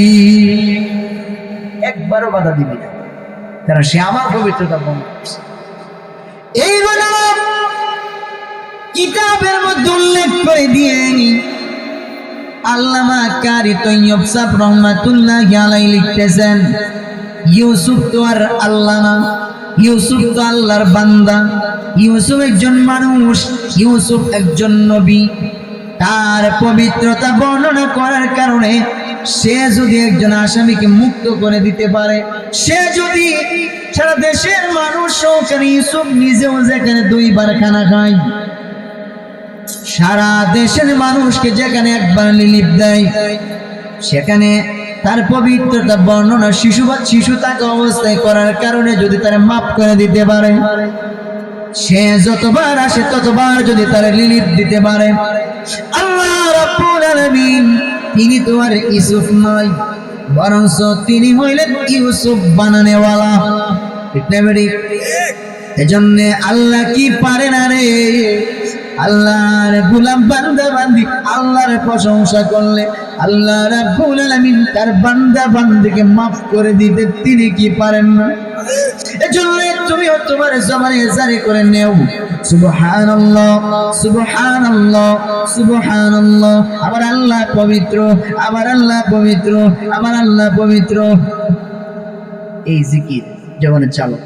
একবারও বাধা দিবি না, কারণ সে আমার পবিত্রতা বর্ণনা করছে। এইগুলো কিতাবের মধ্যে উল্লেখ করে দিয়ে আল্লামা কারি তৈয়ব সাহেব রহমাতুল্লাহি আলাইহি লিখতেছেন, ইউসুফ তো আর আল্লাহ না, ইউসুফ তো আল্লাহর বান্দা, ইউসুফ একজন মানুষ, ইউসুফ একজন নবী। তার পবিত্রতা বর্ণনা করার কারণে সে যদি একজন আসামিকে মুক্ত করে দিতে পারে, সে যদি সারা দেশের মানুষ সহকারে ইউসুফ নিজেও যেখানে দুইবার খানা খায়, সারা দেশের মানুষকে যেখানে একবার লিলিপ দেয়, সেখানে তার পবিত্রতা বর্ণনা শিশু থাকা অবস্থায় করার কারণে যদি তারা মাফ করে দিতে পারে, সে যতবার আসে ততবার যদি তারা লিলিপ দিতে পারে, আল্লাহ রাব্বুল আলামিন তিনি তো আর ইউসুফ নয়, বরঞ্চ তিনি হইলেন ইউসুফ বানানেওয়ালা। এজন্য আল্লাহ কি পারে না রে, আল্লাহর গোলাম বান্দা বান্দি আল্লাহর প্রশংসা করলে আল্লাহ রাব্বুল আলামিন তার বান্দা বান্দিকে মাফ করে দিতে তিনি কি পারেন না? এজন্য তুমি তোমার জবানে জারি করে নেও সুবহানাল্লাহ সুবহানাল্লাহ সুবহানাল্লাহ। আমার আল্লাহ পবিত্র, আমার আল্লাহ পবিত্র, আমার আল্লাহ পবিত্র। এই জিকির জবানে চালো,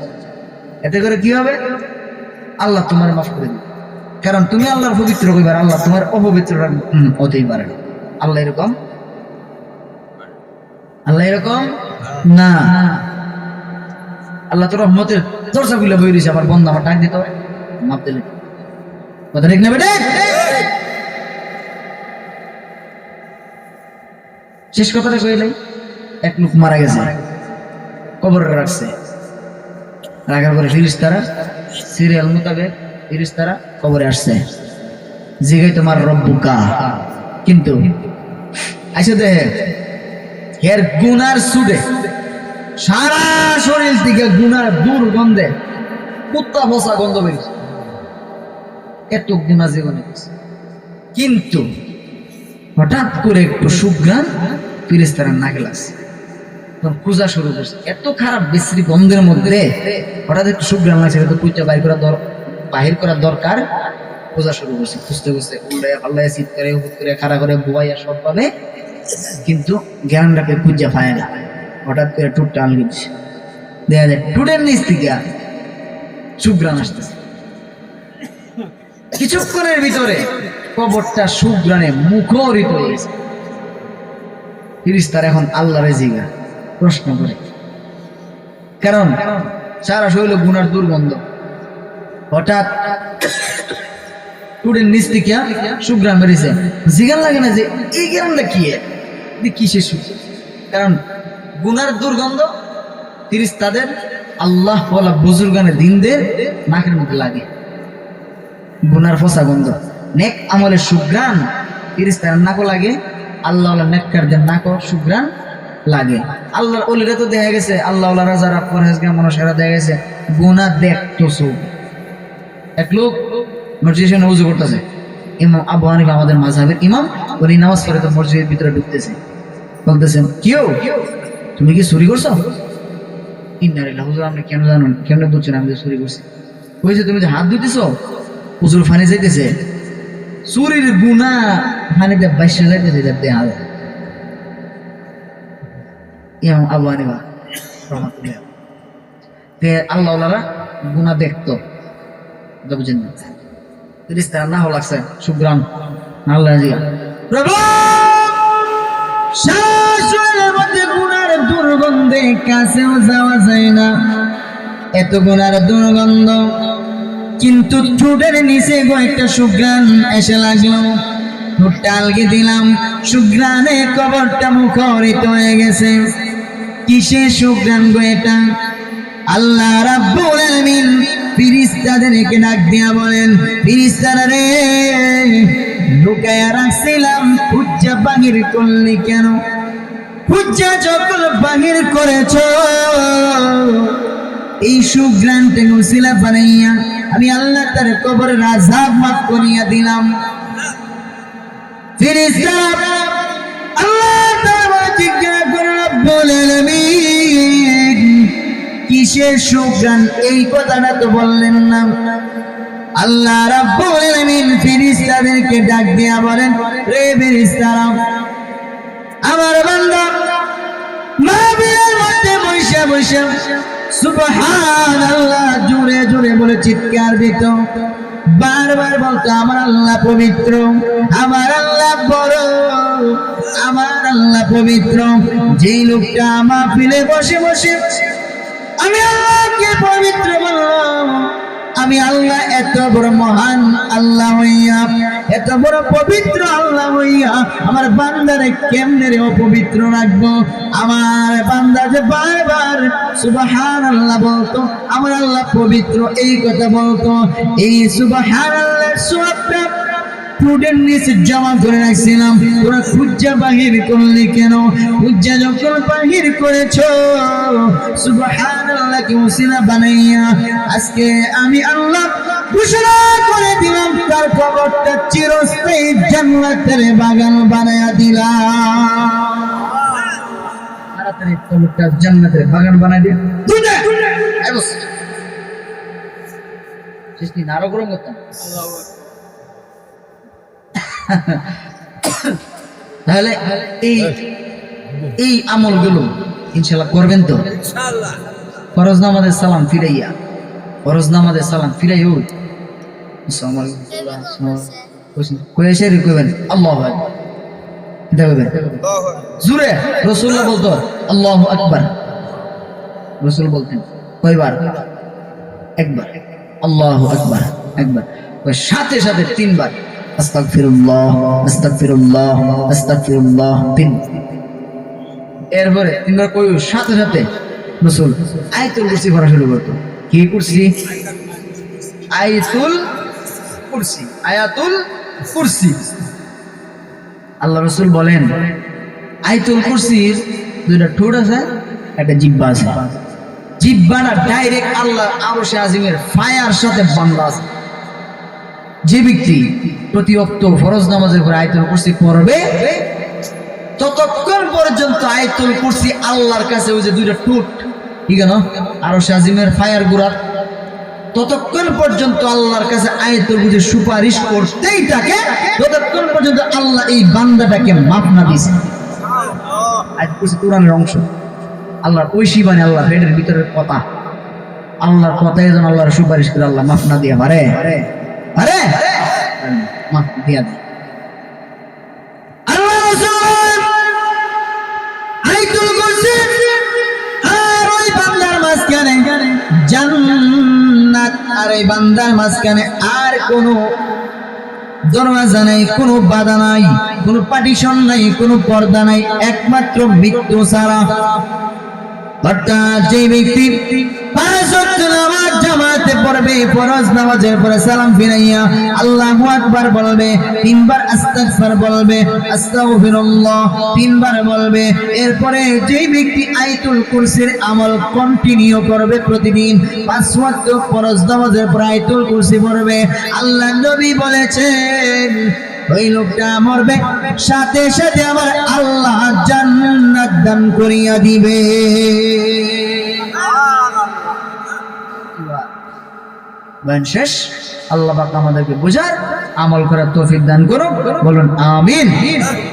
এতে করে কি হবে? আল্লাহ তোমার মাফ করে দিবে। কারণ তুমি আল্লাহর পবিত্র কইবার, আল্লাহ তোমার অপবিত্র হতেই পারে না। আল্লাহ এরকম, আল্লাহ এরকম না। আল্লাহ তো রহমতের দরজা খুলে বই দিয়েছে, আমার বন্ধু আমার টাইম দিতে হবে, মাপ দিলে কথা ঠিক না বেটে? শেষ কথাটা কইলাই, এক লোক মারা গেছে, কবরে রাখছে, রাখার পরে ফিরিস্তারা সিরিয়াল মোতাবেক ফিরিস্তারা কবরে আসছে, জিগাই তোমার রব্বুকা। কিন্তু আইসা দেখে এর গুনার সুডে সারা শরীর থেকে গুনার দুর্গন্ধে কুত্তা বসা গন্ধ বেরিয়েছে, এত গুণা জীবনে। কিন্তু হঠাৎ করে একটু সুঘ্রাণ ফিরিস্তারা নাকে লাগছে, খোঁজা শুরু করছে। এত খারাপ বিশ্রী গন্ধের মধ্যে হঠাৎ একটু সুঘ্রাণ লাগছে, কুইটা বাহির করার দরকার। খোঁজা শুরু করছে, খুঁজতে খুঁজতে উল্টায় পাল্লায় চিৎ করে হুট করে খাড়া করে বুয়াইয়া সব পাবে, কিন্তু জ্ঞানটাকে খুঁজা পায় না। হঠাৎ করে টুটটা আল গেছে, দেখা যায় টুটের নিচ থেকে সুঘ্রাণ আসতেছে। কিছুক্ষণের ভিতরে কবরটা সুঘ্রাণে মুখরিত হয়েছে। ফিরিস্তার এখন আল্লাহরে জিগা প্রশ্ন করে, কারণ সারা শরীরে গুনার দুর্গন্ধ। হঠাৎ টুটের নিচ থেকে সুঘ্রাণ বেরিয়েছে, জিগান লাগে না যে এই গ্রামটা কি কিসের সুখ? কারণ গুনার দুর্গন্ধ ফিরিস্তাদের আল্লাহ ওয়ালা বুজুর্গানে দিনদের নাকের মধ্যে লাগে, গুনার ফসা গন্ধ। নেক আমলের সুঘ্রাণ ফিরিস্তাদের নাকও লাগে, আল্লাহ ওয়ালা নেককারদের নাকও সুঘ্রাণ লাগে। আল্লাহর ওলিরা তো দেখা গেছে, আল্লাহ ওয়ালারা যারা পরহেজগার মানুষেরা দেখা গেছে গুনাহ দেখতো চোখ। এক লোক মসজিদে ওযু করতেছে, ইমাম আবু হানিফা আমাদের মাযহাবের ইমাম, উনি নামাজ পড়ে তো মসজিদের ভিতরে ঢুকতেছে, বলতেছেন কিও তুমি কি চুরি করছো? ইন্নালিল্লাহ, হুজুর আপনি কেন জানেন, কেন বুঝছেন আমি চুরি করছি? কইছে তুমি যে হাত ধুইতেছো, হুজুর ফানি যাইতেছে, চুরির গুনাহ ফানিতে বাইসে যাইতেছে, দেখা যায়। ইমাম আবু হানিফা রাহমাতুল্লাহ তে আল্লাহ ওয়ালারা গুনাহ দেখতো, বুঝেন না? ফেরেশতারা না হলো লাগছে সুঘ্রাণ। আল্লাহ জি প্রভু শাশুড়ির মধ্যে গুনার দুর্গন্ধে কাছেও যাওয়া যায় না, এত গুনার দুর্গন্ধ। কিন্তু ঠোঁটের নিচে একটা সুঘ্রাণ এসে লাগলো, ঠোঁটটা আলগে দিলাম, সুঘ্রাণে কবরটা মুখরিত হয়ে গেছে। কিসে সুঘ্রাণ গো এটা? আল্লাহ রাব্বুল আলামিন ফেরেশতাদেরকে ডাক দিয়া বলেন, ফেরেশতারা রে, লুকায়া রাখছিলাম, হুজ্জা বাহির করলি কেন? হুজ্জা যখন বাহির করেছো, এই সুঘ্রাণটা উসিলা বানাইয়া আমি আল্লাহ তার কবরের আযাব মাফ করিয়া দিলাম। ফেরেশতারা আল্লাহ তাআলা জিজ্ঞাসা করে, রব্বুল আলামিন কিসের সুঘ্রাণ? এই কথাটা তো বললেন না। আল্লাহ রাব্বুল আলামিন ফেরেশতাদেরকে ডাক দিয়া বলেন, রে ফেরেশতারা, আমার বান্দা মাহফিলের মধ্যে বসে বসে সুবহানাল্লাহ জোরে জোরে বলে চিৎকার দিত, বারবার বলতো আমার আল্লাহ পবিত্র, আমার আল্লাহ বড়, আমার আল্লাহ পবিত্র। যেই লোকটা মাহফিলে বসে বসে আমি আল্লাহকে পবিত্র বললাম, আমি আল্লাহ এত বড় মহান আল্লাহ হইয়া, এত বড় পবিত্র আল্লাহ হইয়া আমার বান্দারে কেমনে রে অপবিত্র রাখবো? আমার বান্দা যে বারবার সুবহানাল্লাহ বলতো, আমার আল্লাহ পবিত্র এই কথা বলতো, এই সুবহানাল্লাহ সওয়াবটা ঠোঁটের নিচে জমা করে রাখছিলাম, তোরা খুঁজা বাহির করলি কেন? খুঁজা যখন বাহির করেছো, সুবহানাল্লাহকে ওসিলা বানাইয়া আজকে আমি আল্লাহ ঘোষণা করে দিলাম, তার কবরটা চিরস্থায়ী জান্নাতের বাগান বানায়া দিলাম। তাড়াতাড়ি কবরটা জান্নাতের বাগান বানাই দিলাম। এই বস সৃষ্টি নারো গরম করতাম তাহলে এই আমলগুলো ইনশাআল্লাহ করবেন তো ইনশাআল্লাহ ফরজ নামাজের সালাম ফিরাইয়া ফরজ নামাজের সালাম ফিরাইও আসসালামু আলাইকুম কয়েছে কইবেন আল্লাহু আকবার এটা কইবেন জোরে রাসূলুল্লাহ বলতো আল্লাহু আকবার রাসূল বলতেন কয়বার একবার আল্লাহু আকবার একবার ওই সাথে সাথে তিনবার আস্তাগফিরুল্লাহ আস্তাগফিরুল্লাহ আস্তাগফিরুল্লাহ তিন এরপরে তিনবার কই সাথে সাথে রাসূল আয়াতুল কুরসি পড়া শুরু করতো কি কুরসি আয়াতুল কুরসি আয়াতুল কুরসি আল্লাহ রাসূল বলেন আয়াতুল কুরসির দুইটা ঠোঁট আছে একটা জিহ্বা আছে জিহ্বাটা ডাইরেক্ট আল্লাহ আরশে আজিমের ফায়ার সাথে বান্ধা আছে যে ব্যক্তি প্রতি ওয়াক্ত ফরজ নামাজের পর আয়াতুল কুরসি পড়বে ততক্ষণ পর্যন্ত আয়াতুল কুরসি আল্লাহর কাছে ওই যে দুইটা ঠোঁট ঠিক আছে আরশে আজিমের ফায়ার গুড়া ততক্ষণ পর্যন্ত আল্লাহর কাছে আয়াতুল কুরসি সুপারিশ করতেই থাকে ততক্ষণ পর্যন্ত আল্লাহ এই বান্দাটাকে মাফ না দিয়েছে আয়াতুল কুরসি কোরআনের অংশ আল্লাহর ঐশী বাণী আল্লাহ পেটের ভিতরের কথা আল্লাহর কথাই যেন আল্লাহর সুপারিশ করে আল্লাহ মাফ না দিয়ে পারে আরে মাফ দিয়া দেয় আল্লাহ রাসূল আয়াতুল কুরসি আর ওই বান্দার মাঝখানে জান্নাত আর এই বান্দার মাঝখানে আর কোনো দরওয়াজা নাই কোনো বাধা নাই কোনো পার্টিশন নাই কোনো পর্দা নাই একমাত্র মৃত্যু ছাড়া অর্থাৎ যে ব্যক্তি পাঁচ ওয়াক্ত নামাজ জামাতে পড়বে ফরজ নামাজের পরে সালাম ফিরাইয়া আল্লাহু আকবার বলবে তিনবার আস্তাগফির বলবে আস্তাগফিরুল্লাহ তিনবার বলবে এরপরে যে ব্যক্তি আয়াতুল কুরসির আমল কন্টিনিউ করবে প্রতিদিন পাঁচ ওয়াক্ত ফরজ নামাজের পরে আয়াতুল কুরসি পড়বে আল্লাহ নবী বলেছেন ওই লোকটা মরবে সাথে সাথে আমার আল্লাহ জান্নাত দান করিয়া দিবে শেষ আল্লাহ পাক আমাদেরকে বুঝার আমল করার তৌফিক দান করুন বলুন আমিন।